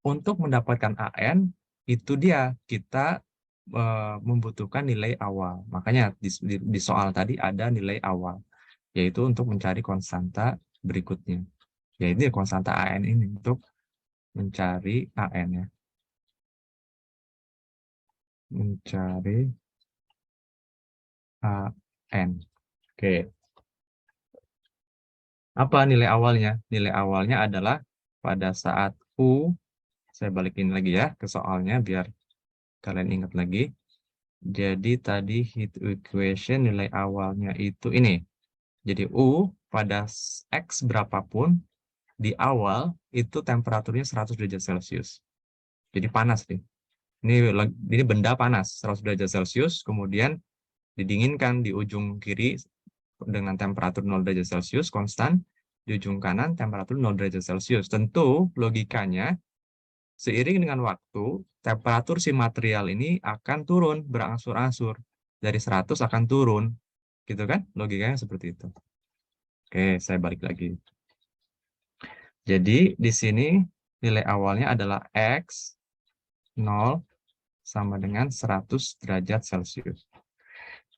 untuk mendapatkan AN, itu dia kita membutuhkan nilai awal. Makanya di soal tadi ada nilai awal, yaitu untuk mencari konstanta berikutnya. Yaitu konstanta AN ini untuk mencari AN-nya. Mencari AN. Oke. Apa nilai awalnya? Nilai awalnya adalah pada saat U, saya balikin lagi ya ke soalnya biar kalian ingat lagi. Jadi tadi heat equation nilai awalnya itu ini. Jadi U pada X berapapun di awal itu temperaturnya 100 derajat Celcius. Jadi panas nih. Ini benda panas 100 derajat Celcius, kemudian didinginkan di ujung kiri dengan temperatur 0 derajat Celcius konstan, di ujung kanan temperatur 0 derajat Celcius. Tentu logikanya seiring dengan waktu temperatur si material ini akan turun berangsur-angsur. Dari 100 akan turun. Gitu kan? Logikanya seperti itu. Oke, saya balik lagi. Jadi di sini nilai awalnya adalah X 0 sama dengan 100 derajat Celcius.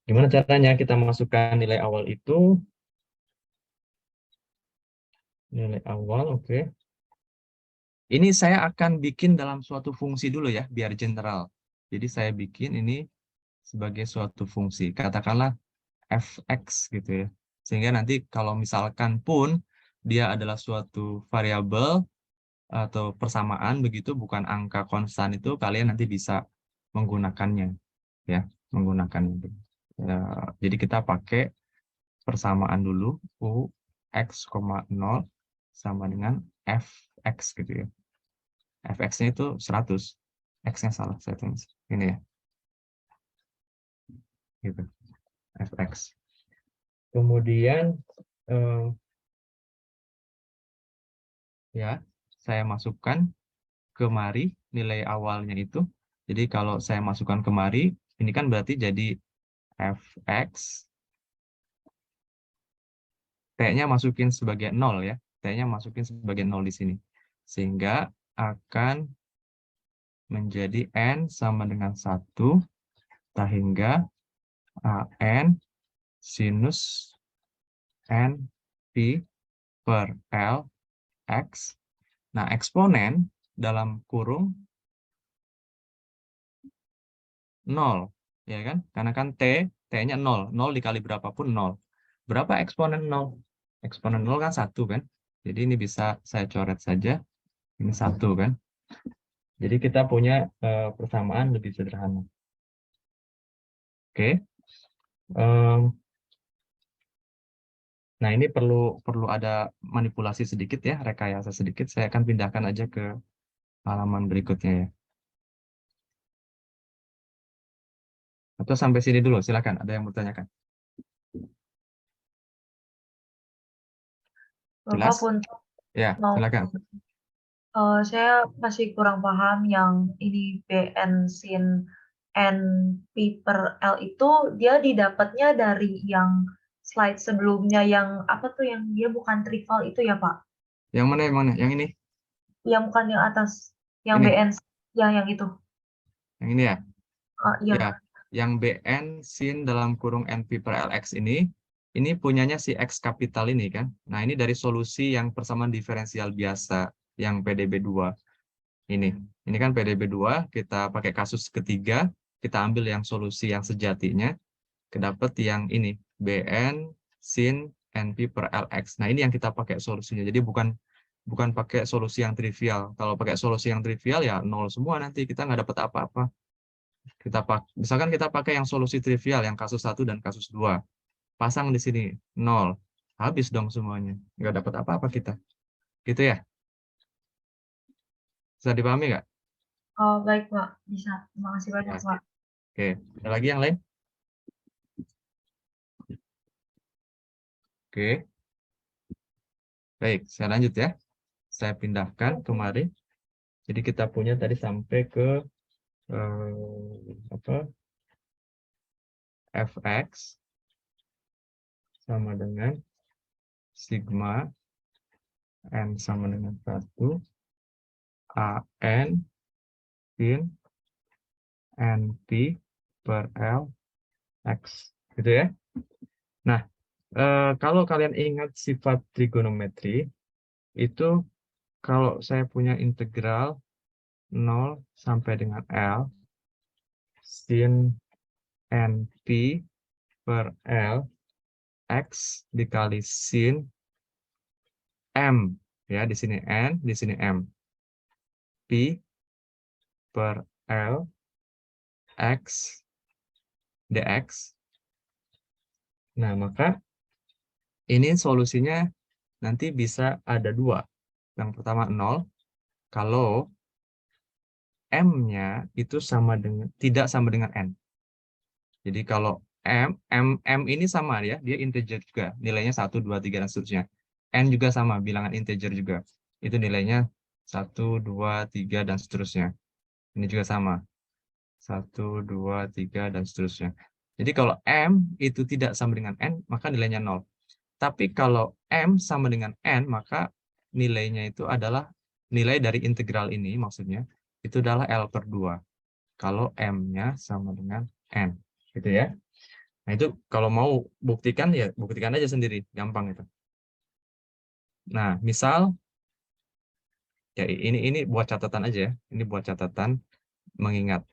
Gimana caranya kita masukkan nilai awal itu? Nilai awal, oke. Ini saya akan bikin dalam suatu fungsi dulu ya, biar general. Jadi saya bikin ini sebagai suatu fungsi. Katakanlah fx gitu ya. Sehingga nanti kalau misalkan pun dia adalah suatu variabel, atau persamaan begitu, bukan angka konstan, itu kalian nanti bisa menggunakannya, ya, menggunakan. Jadi kita pakai persamaan dulu, u x, 0 sama dengan fx gitu ya. Fx-nya itu 100, x-nya salah saya tulis ini ya, gitu, fx. Kemudian ya, saya masukkan kemari nilai awalnya itu. Jadi kalau saya masukkan kemari, ini kan berarti jadi fx, t-nya masukin sebagai 0 ya. T-nya masukin sebagai 0 di sini. Sehingga akan menjadi n sama dengan 1 hingga an sinus n pi per L x. Nah, eksponen dalam kurung 0, ya kan? Karena kan t-nya 0. 0 dikali berapapun 0. Berapa eksponen 0? Eksponen 0 kan 1 kan? Jadi ini bisa saya coret saja. Ini 1 kan? Jadi kita punya persamaan lebih sederhana. Oke. Nah, ini perlu ada manipulasi sedikit ya, rekayasa sedikit. Saya akan pindahkan aja ke halaman berikutnya ya. Atau sampai sini dulu, silakan. Ada yang bertanyakan? Bapak Jelas? untuk Ya, mau silakan. saya masih kurang paham yang ini BN sin N P per L itu dia didapatnya dari yang slide sebelumnya yang apa tuh yang dia bukan trivial itu ya Pak? Yang mana, yang mana? Yang ini? Yang bukan yang atas, yang Ini? BN yang itu. Yang ini ya? Iya. Ya, yang BN sin dalam kurung NP per LX ini punyanya si X kapital ini kan. Nah, ini dari solusi yang persamaan diferensial biasa, yang PDB 2. Ini kan PDB 2, kita pakai kasus ketiga, kita ambil yang solusi yang sejatinya, kedapat yang ini, BN sin NP per LX. Nah, ini yang kita pakai solusinya. Jadi bukan pakai solusi yang trivial. Kalau pakai solusi yang trivial ya 0 semua, nanti kita nggak dapat apa-apa. Misalkan kita pakai yang solusi trivial, yang kasus 1 dan kasus 2. Pasang di sini 0. Habis dong semuanya. Nggak dapat apa-apa kita. Gitu ya? Bisa dipahami nggak? Oh, baik Pak, bisa. Terima kasih banyak Ya. Pak. Oke. Ada lagi yang lain? Oke. Baik, saya lanjut ya. Saya pindahkan kemarin. Jadi kita punya tadi sampai ke apa? Fx sama dengan sigma n sama dengan 1 an sin np per L x. Gitu ya. Nah, kalau kalian ingat sifat trigonometri, itu kalau saya punya integral 0 sampai dengan L, sin np per L, x dikali sin M, ya, di sini N, di sini M, P per L, X, dx. Nah, maka ini solusinya nanti bisa ada 2. Yang pertama 0, kalau M-nya itu tidak sama dengan N. Jadi kalau M ini sama ya, dia integer juga, nilainya 1, 2, 3, dan seterusnya. N juga sama, bilangan integer juga. Itu nilainya 1, 2, 3, dan seterusnya. Ini juga sama. 1, 2, 3, dan seterusnya. Jadi kalau M itu tidak sama dengan N, maka nilainya 0. Tapi kalau M sama dengan N, maka nilainya itu adalah nilai dari integral ini, maksudnya, itu adalah L per 2. Kalau M-nya sama dengan N. Gitu ya. Nah, itu kalau mau buktikan, ya buktikan aja sendiri. Gampang itu. Nah, misal, ya ini buat catatan aja ya. Ini buat catatan mengingat.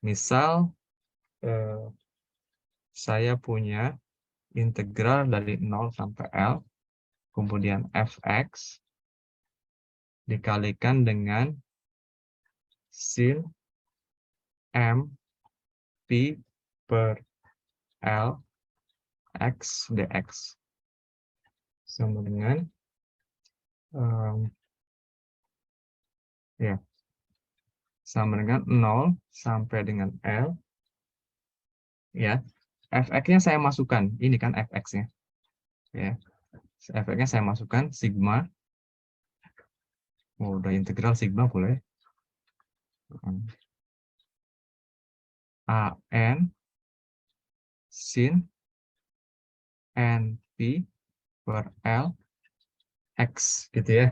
Misal, saya punya integral dari 0 sampai L, kemudian fx dikalikan dengan sin M P per L X dx sama dengan ya sama dengan 0 sampai dengan L ya. Fx-nya saya masukkan, ini kan fx-nya ya. Fx-nya saya masukkan sigma. Oh, udah integral sigma boleh. An sin NP per L X gitu ya.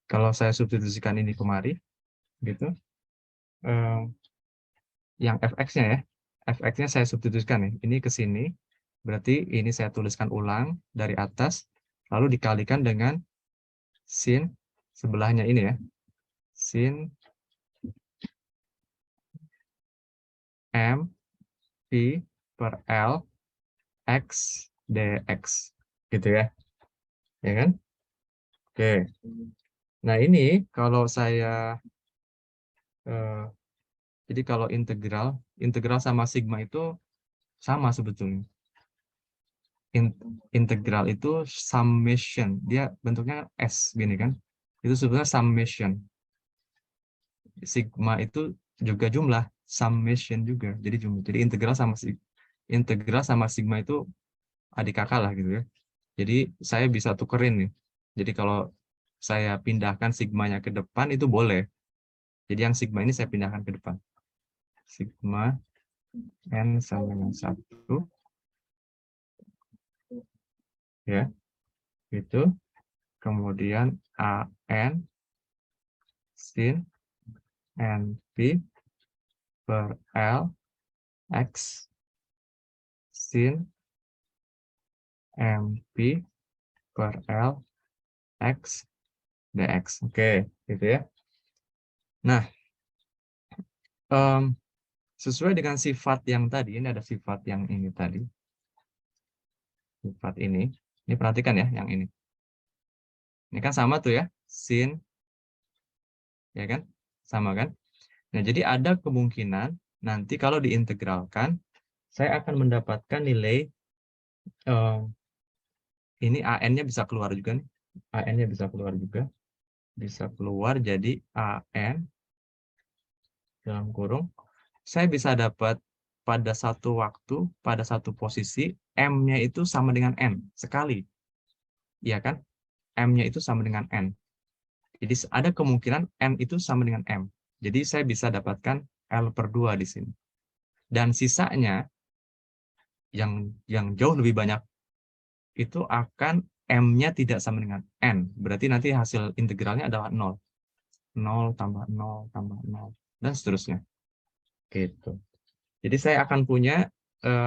Kalau saya substitusikan ini kemari gitu. Yang fx-nya ya. Fx-nya saya substitusikan nih. Ini ke sini. Berarti ini saya tuliskan ulang dari atas lalu dikalikan dengan sin sebelahnya ini ya. Sin M P per L X dx gitu ya. Ya kan? Oke. Nah, ini kalau saya jadi kalau integral sama sigma itu sama sebetulnya. Integral itu summation, dia bentuknya S gini kan. Itu sebetulnya summation. Sigma itu juga jumlah, summation juga. Jadi jumlah. Jadi integral sama sigma itu adik kakak lah gitu ya. Jadi saya bisa tukerin nih. Jadi kalau saya pindahkan sigmanya ke depan itu boleh. Jadi yang sigma ini saya pindahkan ke depan. Sigma N sama dengan 1 ya. Itu kemudian AN sin NP per L X sin MP per L X dx. Oke, gitu ya. Nah, sesuai dengan sifat yang tadi, ini ada sifat yang ini tadi. Sifat ini perhatikan ya yang ini. Ini kan sama tuh ya, sin, ya kan? Sama kan? Nah, jadi ada kemungkinan nanti kalau diintegralkan, saya akan mendapatkan nilai, ini AN-nya bisa keluar juga nih. AN-nya bisa keluar juga. Bisa keluar jadi AN dalam kurung. Saya bisa dapat pada satu waktu, pada satu posisi, M-nya itu sama dengan N sekali. Iya kan? M-nya itu sama dengan N. Jadi ada kemungkinan N itu sama dengan M. Jadi saya bisa dapatkan L per 2 di sini. Dan sisanya yang jauh lebih banyak itu akan M-nya tidak sama dengan N. Berarti nanti hasil integralnya adalah 0. 0 tambah 0 tambah 0 dan seterusnya. Gitu. Jadi saya akan punya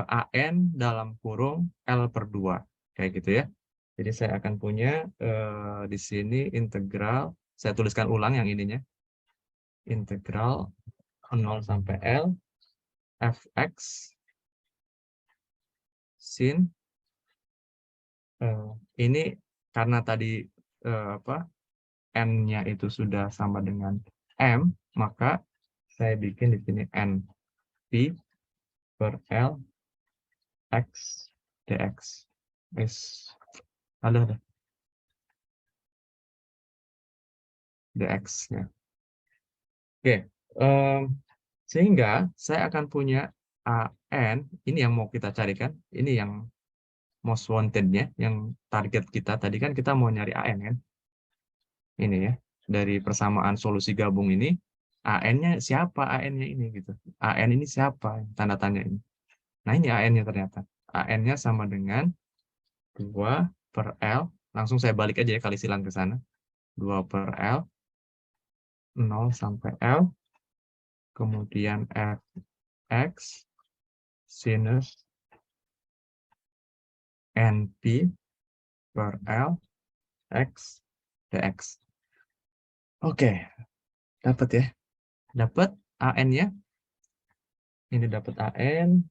AN dalam kurung L per 2. Kayak gitu ya. Jadi saya akan punya di sini integral, saya tuliskan ulang yang ininya. Integral 0 sampai L fx sin ini karena tadi N-nya itu sudah sama dengan M, maka saya bikin di sini N P per L X dx. Ada dx ya. Oke, sehingga saya akan punya AN, ini yang mau kita carikan, ini yang most wanted-nya, yang target kita. Tadi kan kita mau nyari AN kan? Ini ya, dari persamaan solusi gabung ini, AN-nya siapa AN-nya ini gitu. AN ini siapa? Tanda tanya ini. Nah ini AN-nya ternyata. AN-nya sama dengan 2 per L, langsung saya balik aja ya kali silang ke sana. 2 per L, 0 sampai L, kemudian fx sinus NP per L X dx. Oke, dapat ya. Dapat AN-nya. Ini dapat AN.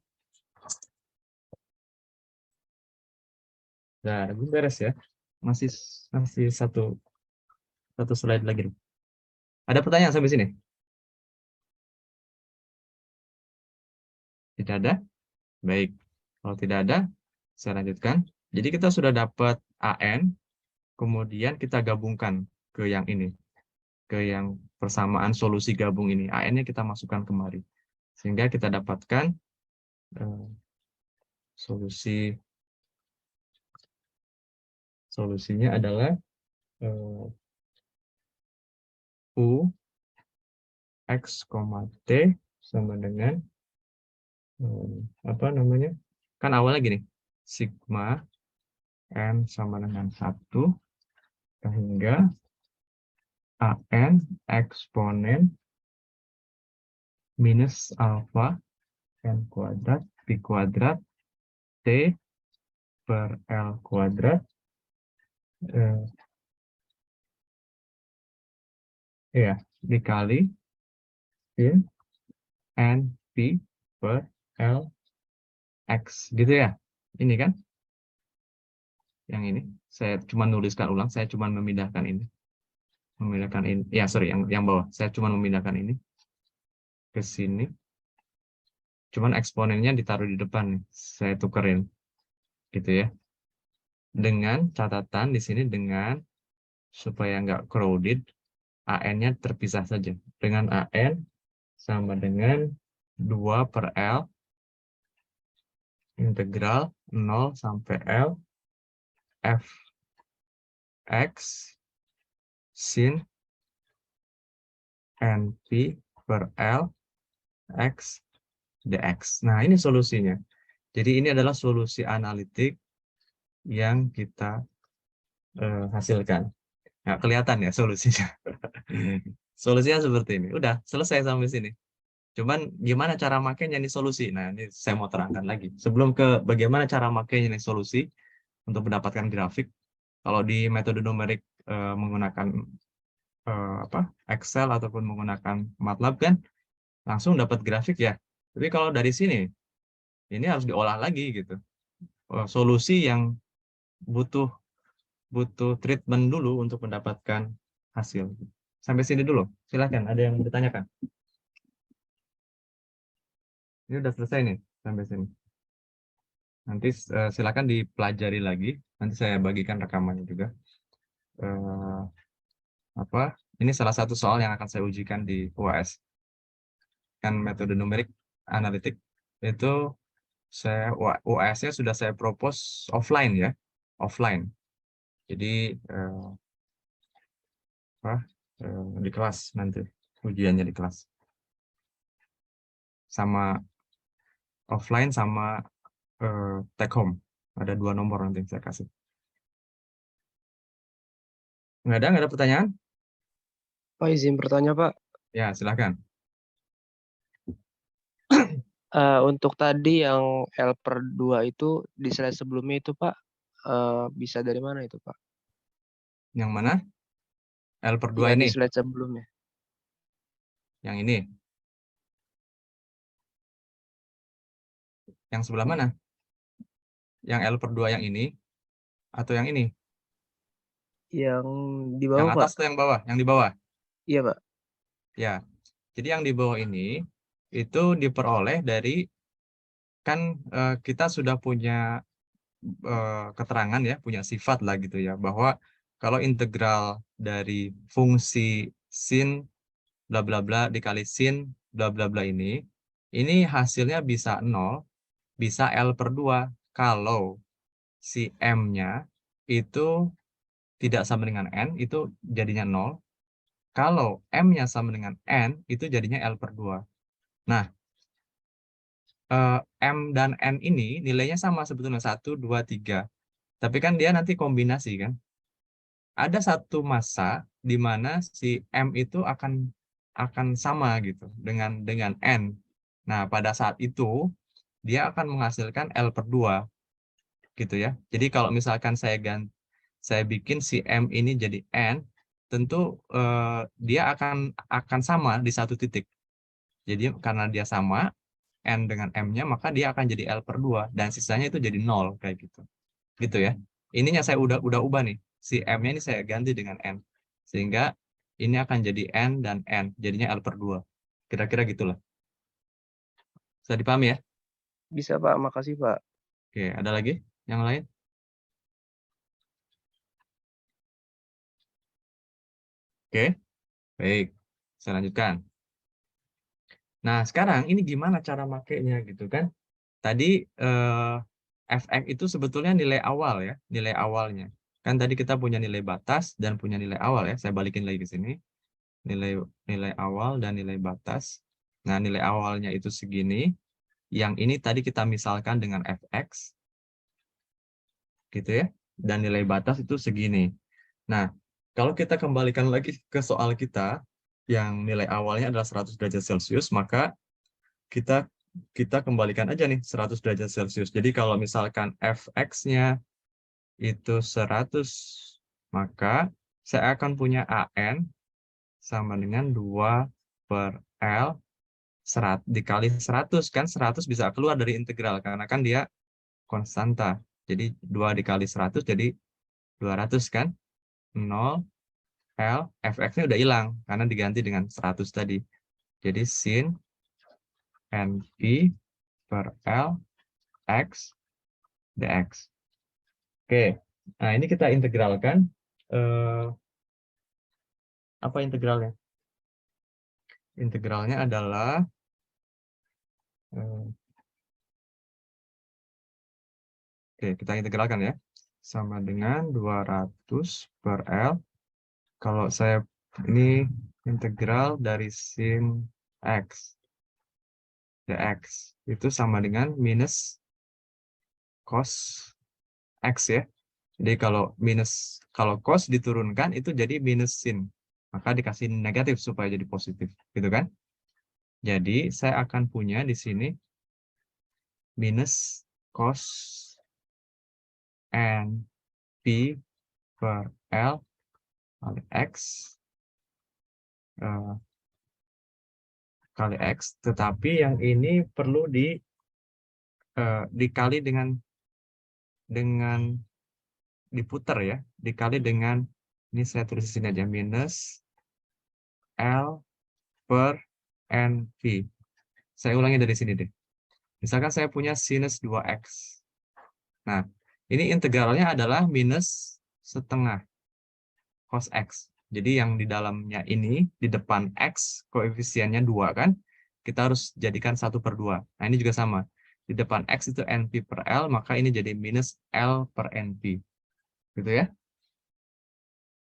Nah, ini beres ya. Masih satu slide lagi. Ada pertanyaan sampai sini? Tidak ada? Baik. Kalau tidak ada, saya lanjutkan. Jadi kita sudah dapat AN, kemudian kita gabungkan ke yang ini, ke yang persamaan solusi gabung ini. AN-nya kita masukkan kemari. Sehingga kita dapatkan solusinya adalah U X, T sama dengan apa namanya? Kan awalnya gini, sigma N sama dengan 1 sehingga AN eksponen minus alfa N kuadrat P kuadrat T per L kuadrat dikali sin NP per L X gitu ya. Ini kan? Yang ini. Saya cuma nuliskan ulang, saya cuma memindahkan ini. Memindahkan ini. Ya, sorry, yang bawah. Saya cuma memindahkan ini ke sini. Cuman eksponennya ditaruh di depan nih. Saya tukerin. Gitu ya. Dengan catatan di sini dengan supaya nggak crowded, AN-nya terpisah saja. Dengan AN sama dengan 2 per L integral 0 sampai L f x sin NP per L x dx. Nah, ini solusinya. Jadi ini adalah solusi analitik yang kita hasilkan. Nah, kelihatan ya solusinya. Solusinya seperti ini. Udah, selesai sampai sini. Cuman gimana cara makainya nih solusi? Nah, ini saya mau terangkan lagi. Sebelum ke bagaimana cara makainya nih solusi untuk mendapatkan grafik. Kalau di metode numerik menggunakan Excel ataupun menggunakan MATLAB kan langsung dapat grafik ya. Tapi kalau dari sini ini harus diolah lagi gitu. Solusi yang butuh treatment dulu untuk mendapatkan hasil. Sampai sini dulu. Silakan, ada yang mau ditanyakan? Ini udah selesai nih sampai sini. Nanti silakan dipelajari lagi. Nanti saya bagikan rekamannya juga. Ini salah satu soal yang akan saya ujikan di UAS. Kan metode numerik analitik itu UAS-nya sudah saya propose offline ya, offline. Jadi di kelas nanti ujiannya di kelas. Sama offline sama take home. Ada 2 nomor nanti saya kasih. Nggak ada pertanyaan? Pak, izin bertanya, Pak. Ya, silakan. Untuk tadi yang L per 2 itu di slide sebelumnya itu, Pak, bisa dari mana itu, Pak? Yang mana? L per 2 Yang ini? di slide sebelumnya. Yang ini? Yang sebelah mana? Yang L per 2 yang ini? Atau yang ini? Yang di bawah, yang atas Pak. atau yang bawah? Yang di bawah? Iya, Pak. Ya. Jadi yang di bawah ini itu diperoleh dari kan kita sudah punya keterangan ya, punya sifat lah gitu ya, bahwa kalau integral dari fungsi sin bla bla bla dikali sin bla bla bla ini hasilnya bisa 0, bisa L per 2 kalau si M-nya itu tidak sama dengan N, itu jadinya 0. Kalau M-nya sama dengan N, itu jadinya L per 2. Nah, M dan N ini nilainya sama sebetulnya 1, 2, 3. Tapi kan dia nanti kombinasi kan. Ada satu masa di mana si M itu akan sama gitu dengan N. Nah, pada saat itu dia akan menghasilkan L per 2 gitu ya. Jadi kalau misalkan saya bikin si M ini jadi N, tentu dia akan sama di satu titik. Jadi karena dia sama N dengan M-nya, maka dia akan jadi L per 2 dan sisanya itu jadi 0 kayak gitu. Gitu ya. Ininya saya udah ubah nih. Si M-nya ini saya ganti dengan N. Sehingga ini akan jadi N dan N, jadinya L per 2. Kira-kira gitulah. Bisa dipahami ya? Bisa Pak, makasih Pak. Oke, ada lagi yang lain? Oke, baik. Saya lanjutkan. Nah, sekarang ini gimana cara makainya gitu kan? Tadi fx itu sebetulnya nilai awal ya, nilai awalnya. Kan tadi kita punya nilai batas dan punya nilai awal ya. Saya balikin lagi ke sini. Nilai awal dan nilai batas. Nah, nilai awalnya itu segini. Yang ini tadi kita misalkan dengan fx. Gitu ya. Dan nilai batas itu segini. Nah, kalau kita kembalikan lagi ke soal kita, yang nilai awalnya adalah 100 derajat Celcius, maka kita kembalikan aja nih 100 derajat Celcius. Jadi kalau misalkan fx-nya itu 100, maka saya akan punya AN sama dengan 2 per L dikali 100. Kan 100 bisa keluar dari integral, karena kan dia konstanta. Jadi 2 dikali 100 jadi 200 kan? 0, L, fx-nya udah hilang, karena diganti dengan 100 tadi. Jadi sin NP per L X dx. Oke, nah ini kita integralkan. Apa integralnya? Integralnya adalah oke, kita integralkan ya. Sama dengan 200 per L. Kalau saya ini integral dari sin X dx itu sama dengan minus cos X ya. Jadi kalau cos diturunkan itu jadi minus sin. Maka dikasih negatif supaya jadi positif, gitu kan? Jadi saya akan punya di sini minus cos NP per L kali X kali X, tetapi yang ini perlu dikali dengan diputar ya, dikali dengan, ini saya tulis di sini aja, minus L per NP. Saya ulangi dari sini deh. Misalkan saya punya sinus 2X. Nah, ini integralnya adalah minus setengah cos X. Jadi yang di dalamnya ini, di depan X, koefisiennya 2 kan? Kita harus jadikan 1 per 2. Nah, ini juga sama. Di depan X itu NP per L, maka ini jadi minus L per NP. Gitu ya.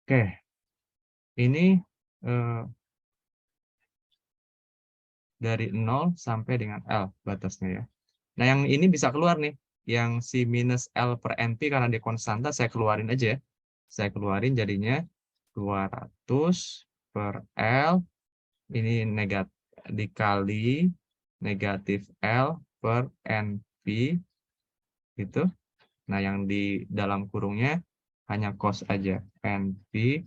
Oke. Ini dari 0 sampai dengan L batasnya ya. Nah, yang ini bisa keluar nih. Yang si minus L per NP karena dia konstanta, saya keluarin aja ya. Saya keluarin jadinya 200 per L. Ini negatif dikali negatif L per NP. Gitu. Nah, yang di dalam kurungnya hanya cos aja. NP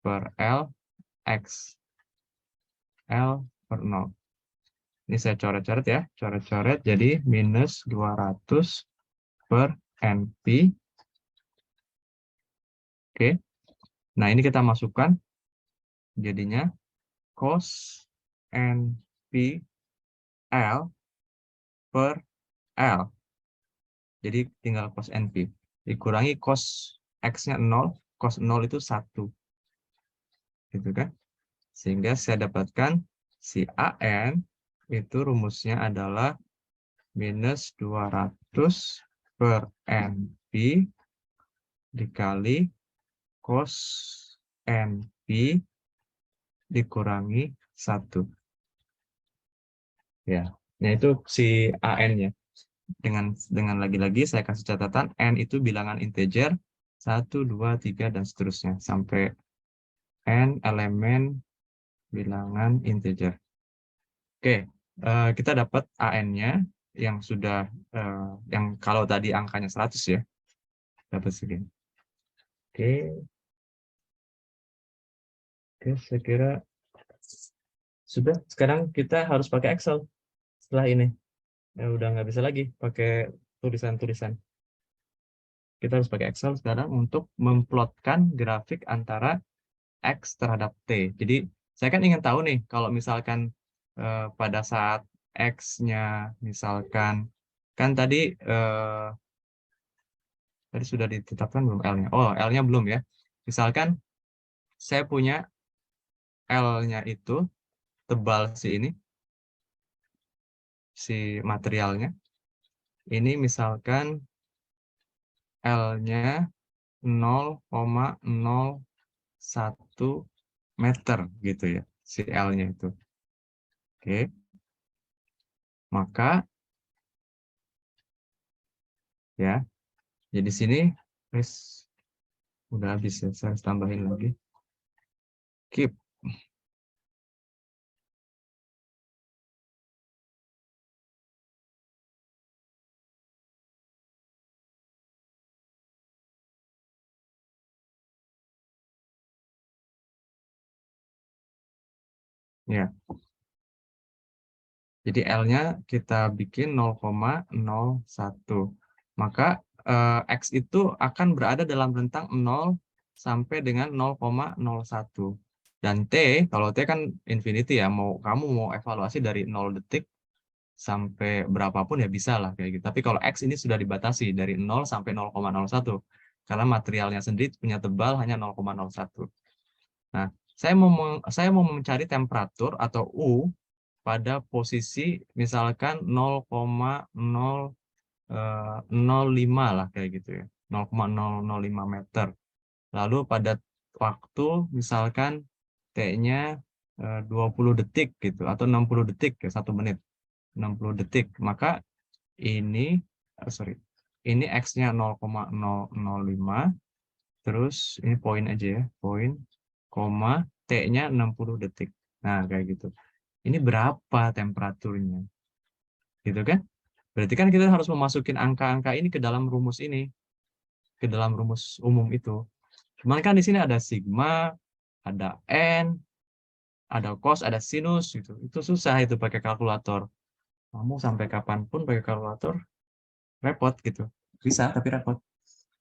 per L X. L per 0. Ini saya coret-coret ya, coret-coret jadi minus 200 per NP. Oke, nah ini kita masukkan, jadinya cos NP L per L. Jadi tinggal cos NP. Dikurangi cos X-nya 0, cos 0 itu 1. Gitu kan? Sehingga saya dapatkan si AN itu rumusnya adalah minus 200 per NP dikali cos NP dikurangi 1. Ya, nah itu si AN-nya. Dengan lagi-lagi saya kasih catatan, N itu bilangan integer, 1, 2, 3, dan seterusnya. Sampai N elemen bilangan integer. Oke, kita dapat AN-nya yang sudah, yang kalau tadi angkanya 100 ya, dapat segini. Oke, saya kira sudah. Sekarang kita harus pakai Excel setelah ini. Ya, udah nggak bisa lagi pakai tulisan-tulisan. Kita harus pakai Excel sekarang untuk memplotkan grafik antara X terhadap T. Jadi saya kan ingin tahu nih, kalau misalkan pada saat X-nya misalkan, kan tadi sudah ditetapkan belum L-nya? Oh, L-nya belum ya. Misalkan saya punya L-nya itu tebal si materialnya. Ini misalkan L-nya 0,01 meter gitu ya, si L-nya itu. Oke, maka ya, jadi sini wes udah habis ya, saya harus tambahin lagi. Keep. Ya, jadi L-nya kita bikin 0,01. Maka X itu akan berada dalam rentang 0 sampai dengan 0,01. Dan T, kalau T kan infinity ya, kamu mau evaluasi dari 0 detik sampai berapapun ya bisa lah kayak gitu. Tapi kalau X ini sudah dibatasi dari 0 sampai 0,01. Karena materialnya sendiri punya tebal hanya 0,01. Nah, saya mau mencari temperatur atau U pada posisi misalkan 0,005 lah kayak gitu ya. 0,005 meter. Lalu pada waktu misalkan T-nya 20 detik gitu atau 60 detik ya, 1 menit. 60 detik. Maka ini ini X-nya 0,005, terus ini poin aja ya, poin, koma, T-nya 60 detik. Nah, kayak gitu. Ini berapa temperaturnya? Gitu kan? Berarti kan kita harus memasukin angka-angka ini ke dalam rumus ini, ke dalam rumus umum itu. Cuman kan di sini ada sigma, ada N, ada cos, ada sinus gitu. Itu susah itu pakai kalkulator. Kamu sampai kapanpun pakai kalkulator repot gitu. Bisa tapi repot.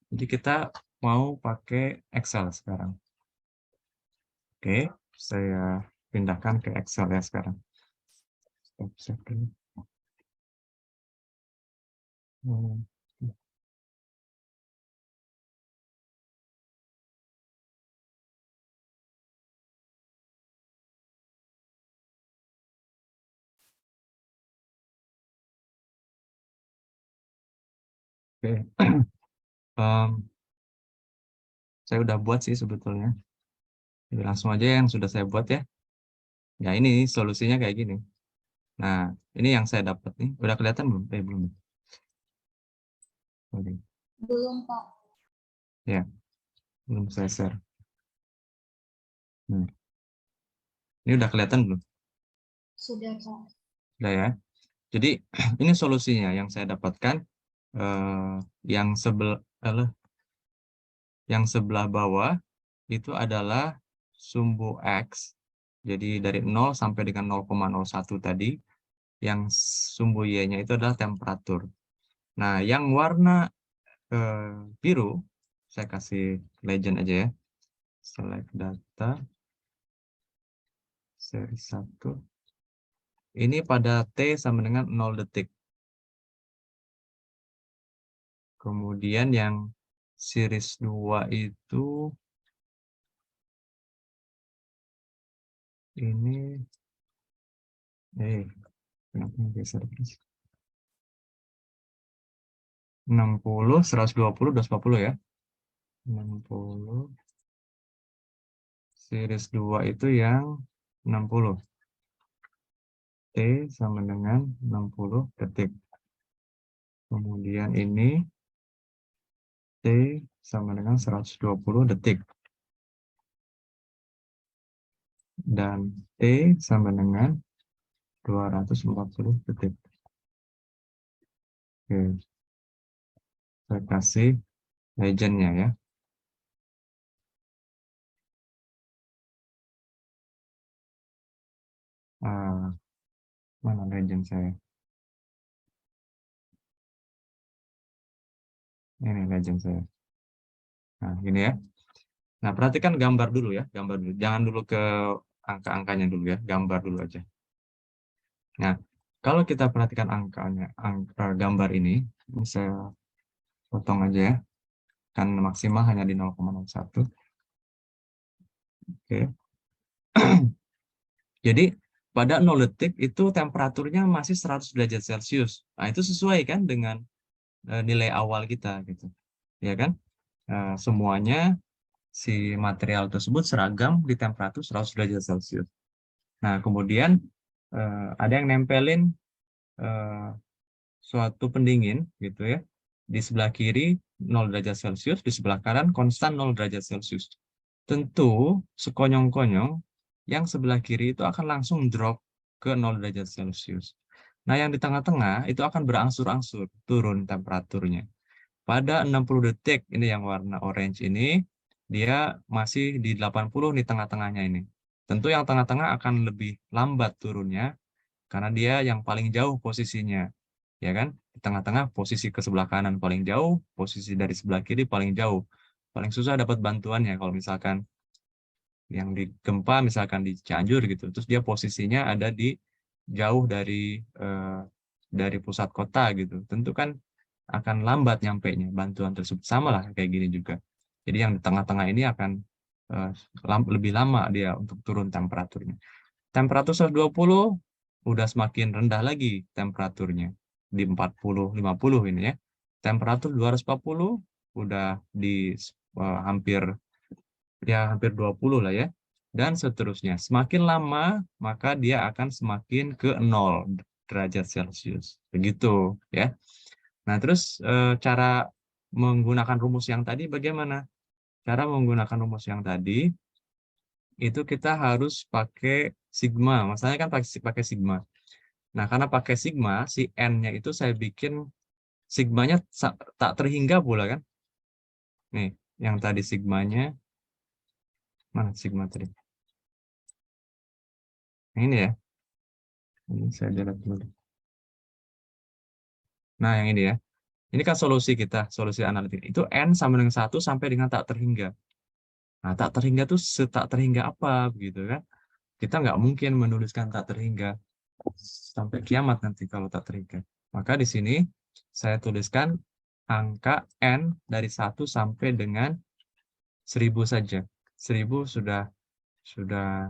Jadi kita mau pakai Excel sekarang. Oke, saya pindahkan ke Excel ya sekarang. Stop dulu. Oke. Saya udah buat sih sebetulnya. Jadi langsung aja yang sudah saya buat ya. Ya ini solusinya kayak gini. Nah, ini yang saya dapat nih. Udah kelihatan belum? Belum. Oke. Belum, Pak. Ya, belum saya share. Ini udah kelihatan belum? Sudah, Pak. Udah ya. Jadi ini solusinya yang saya dapatkan. Yang sebelah bawah itu adalah sumbu X. Jadi dari 0 sampai dengan 0,01 tadi. Yang sumbu Y-nya itu adalah temperatur. Nah, yang warna biru, saya kasih legend aja ya. Select data. Seri 1. Ini pada T sama dengan 0 detik. Kemudian yang series 2 itu ini kenapa geser terus? 60, 120, 240 ya. 60. Series 2 itu yang 60. T sama dengan 60 detik. Kemudian ini T sama dengan 120 detik. Dan T sama dengan 240 detik. Oke. Saya kasih legendnya ya. Mana legend saya? Ini legend saya. Nah, gini ya. Nah, perhatikan gambar dulu ya, gambar dulu. Jangan dulu ke angka-angkanya dulu ya, gambar dulu aja. Nah, kalau kita perhatikan angkanya, gambar ini saya potong aja ya, kan maksimal hanya di 0,01. Oke. Jadi pada 0 detik itu temperaturnya masih 100 derajat Celcius. Nah, itu sesuai kan dengan nilai awal kita gitu. Ya kan? Semuanya si material tersebut seragam di temperatur 100 derajat Celcius. Nah, kemudian ada yang nempelin suatu pendingin gitu ya. Di sebelah kiri 0 derajat Celcius, di sebelah kanan konstan 0 derajat Celcius. Tentu sekonyong-konyong yang sebelah kiri itu akan langsung drop ke 0 derajat Celcius. Nah, yang di tengah-tengah itu akan berangsur-angsur turun temperaturnya. Pada 60 detik, ini yang warna orange ini, dia masih di 80 di tengah-tengahnya ini. Tentu yang tengah-tengah akan lebih lambat turunnya, karena dia yang paling jauh posisinya. Ya kan? Di tengah-tengah posisi ke sebelah kanan paling jauh, posisi dari sebelah kiri paling jauh. Paling susah dapat bantuannya kalau misalkan yang di gempa misalkan di Cianjur gitu, terus dia posisinya ada di jauh dari pusat kota gitu, tentu kan akan lambat nyampainya bantuan tersebut. Sama lah kayak gini juga. Jadi yang di tengah-tengah ini akan lebih lama dia untuk turun temperaturnya. Temperatur 120 udah semakin rendah lagi temperaturnya di 40 50 ini ya. Temperatur 240 udah di hampir 20 lah ya, dan seterusnya. Semakin lama, maka dia akan semakin ke 0 derajat Celcius. Begitu ya. Nah, terus cara menggunakan rumus yang tadi bagaimana? Cara menggunakan rumus yang tadi, itu kita harus pakai sigma. Masalahnya kan pakai sigma. Nah, karena pakai sigma, si N-nya itu saya bikin sigmanya tak terhingga pula kan. Nih, yang tadi sigmanya, mana sigma tadi? Nah, ini ya. Ini saya delete dulu. Nah, yang ini ya. Ini kan solusi kita, solusi analitik. Itu N sama dengan 1 sampai dengan tak terhingga. Nah, tak terhingga itu tak terhingga apa, begitu kan? Kita nggak mungkin menuliskan tak terhingga sampai kiamat nanti kalau tak terhingga. Maka di sini saya tuliskan angka N dari 1 sampai dengan 1000 saja. 1000 sudah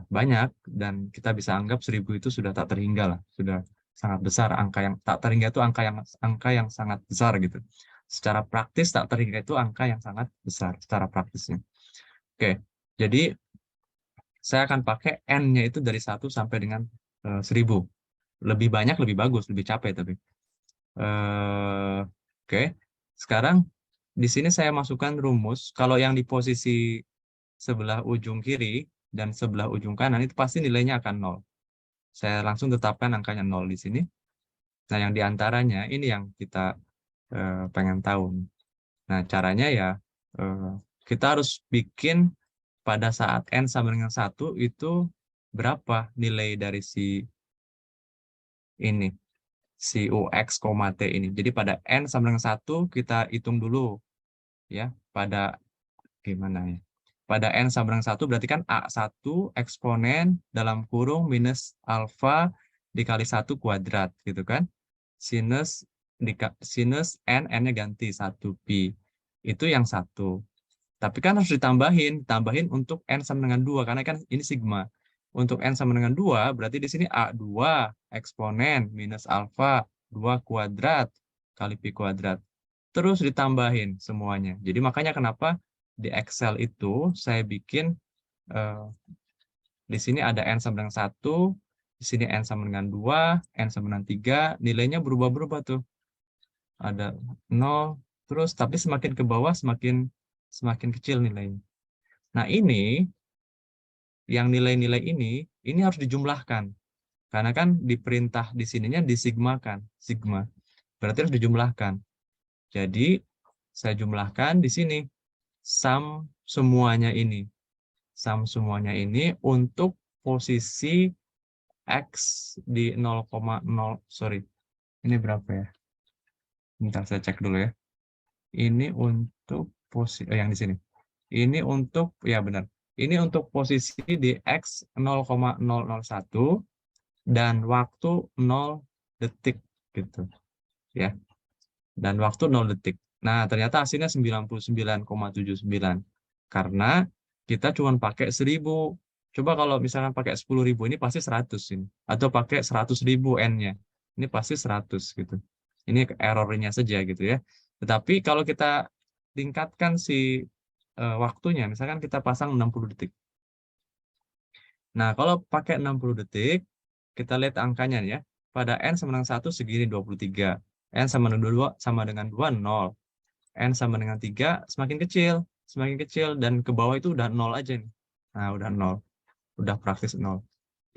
banyak, dan kita bisa anggap 1000 itu sudah tak terhingga lah, sudah sangat besar. Angka yang tak terhingga itu angka yang sangat besar gitu. Secara praktis tak terhingga itu angka yang sangat besar secara praktisnya. Oke, jadi saya akan pakai N-nya itu dari 1 sampai dengan 1000. Lebih banyak lebih bagus, lebih capek tapi. Oke, sekarang di sini saya masukkan rumus. Kalau yang di posisi sebelah ujung kiri dan sebelah ujung kanan itu pasti nilainya akan 0. Saya langsung tetapkan angkanya 0 di sini. Nah, yang diantaranya ini yang kita pengen tahu. Nah, caranya ya kita harus bikin pada saat N sama dengan 1 itu berapa nilai dari si ini, si UX, T ini. Jadi pada N sama dengan 1 kita hitung dulu ya, pada gimana ya? Pada N sama dengan 1 berarti kan A1 eksponen dalam kurung minus alfa dikali 1 kuadrat gitu kan. Sinus N, N-nya ganti 1 pi. Itu yang 1. Tapi kan harus ditambahin untuk N sama dengan 2 karena kan ini sigma. Untuk N sama dengan 2 berarti di sini A2 eksponen minus alfa 2 kuadrat kali pi kuadrat. Terus ditambahin semuanya. Jadi makanya kenapa di Excel itu saya bikin di sini ada N sama dengan 1, di sini N sama dengan 2, N sama dengan 3, nilainya berubah-berubah tuh. Ada 0, terus tapi semakin ke bawah semakin kecil nilainya. Nah, ini yang nilai-nilai ini harus dijumlahkan. Karena kan diperintah di sininya disigmakan, sigma. Berarti harus dijumlahkan. Jadi saya jumlahkan di sini sum semuanya ini. Sum semuanya ini untuk posisi X di 0,0, sorry. Ini berapa ya? Bentar saya cek dulu ya. Ini untuk posisi yang di sini. Ini untuk, ya benar. Ini untuk posisi di X 0,001 dan waktu 0 detik gitu ya. Dan waktu 0 detik. Nah, ternyata hasilnya 99,79 karena kita cuma pakai 1000. Coba kalau misalkan pakai 10.000 ini pasti 100 ini. Atau pakai 100.000 N-nya. Ini pasti 100 gitu. Ini errornya saja gitu ya. Tetapi kalau kita tingkatkan si waktunya, misalkan kita pasang 60 detik. Nah, kalau pakai 60 detik, kita lihat angkanya nih ya. Pada N sama dengan 1 segini 23. N sama dengan 2 sama dengan 2, 0. N sama dengan 3 semakin kecil, dan ke bawah itu udah 0 aja nih. Nah, udah 0. Udah praktis 0.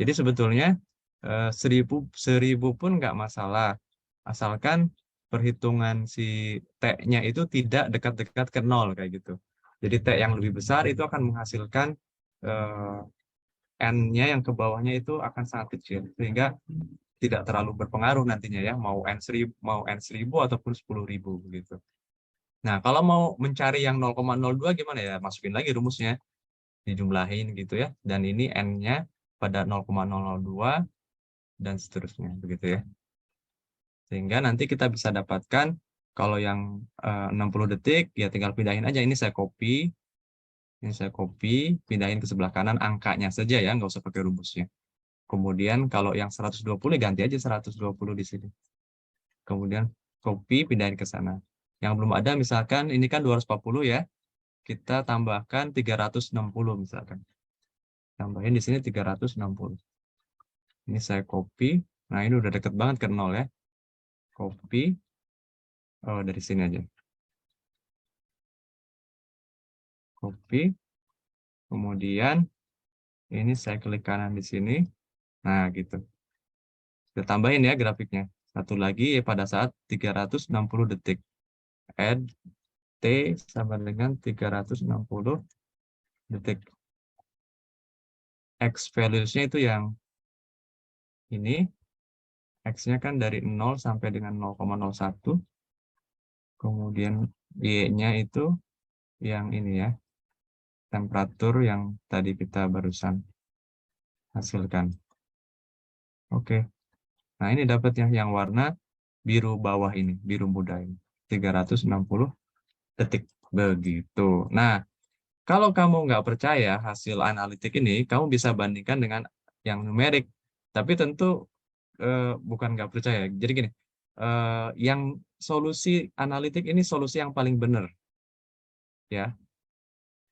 Jadi sebetulnya 1000 pun nggak masalah. Asalkan perhitungan si T-nya itu tidak dekat-dekat ke 0 kayak gitu. Jadi T yang lebih besar itu akan menghasilkan N-nya yang ke bawahnya itu akan sangat kecil. Sehingga tidak terlalu berpengaruh nantinya ya, mau N1000 ataupun 10.000 begitu. Nah, kalau mau mencari yang 0,02 gimana ya? Masukin lagi rumusnya, dijumlahin gitu ya. Dan ini N-nya pada 0,002 dan seterusnya begitu ya. Sehingga nanti kita bisa dapatkan kalau yang 60 detik ya tinggal pindahin aja. Ini saya copy, pindahin ke sebelah kanan angkanya saja ya, nggak usah pakai rumusnya. Kemudian kalau yang 120 ganti aja 120 di sini. Kemudian copy, pindahin ke sana. Yang belum ada misalkan ini kan 240 ya. Kita tambahkan 360 misalkan. Tambahin di sini 360. Ini saya copy. Nah, ini udah deket banget ke 0 ya. Copy. Oh, dari sini aja. Copy. Kemudian ini saya klik kanan di sini. Nah, gitu. Kita tambahin ya grafiknya. Satu lagi pada saat 360 detik. Add T sama dengan 360 detik. X values-nya itu yang ini. X-nya kan dari 0 sampai dengan 0,01. Kemudian Y-nya itu yang ini ya. Temperatur yang tadi kita barusan hasilkan. Oke. Nah, ini dapatnya yang warna biru bawah ini, biru muda ini. 360 detik. Begitu. Nah, kalau kamu nggak percaya hasil analitik ini, kamu bisa bandingkan dengan yang numerik. Tapi tentu bukan nggak percaya. Jadi gini, yang solusi analitik ini solusi yang paling benar. Ya,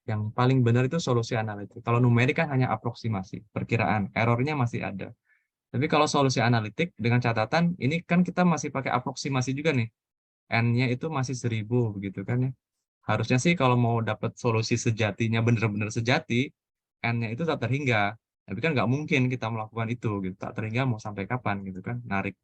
yang paling benar itu solusi analitik. Kalau numerik kan hanya aproksimasi, perkiraan. Errornya masih ada. Tapi kalau solusi analitik dengan catatan, ini kan kita masih pakai aproksimasi juga nih. N-nya itu masih 1000 begitu kan ya. Harusnya sih kalau mau dapat solusi sejatinya benar-benar sejati, N-nya itu tak terhingga. Tapi kan nggak mungkin kita melakukan itu gitu. Tak terhingga mau sampai kapan gitu kan. Narik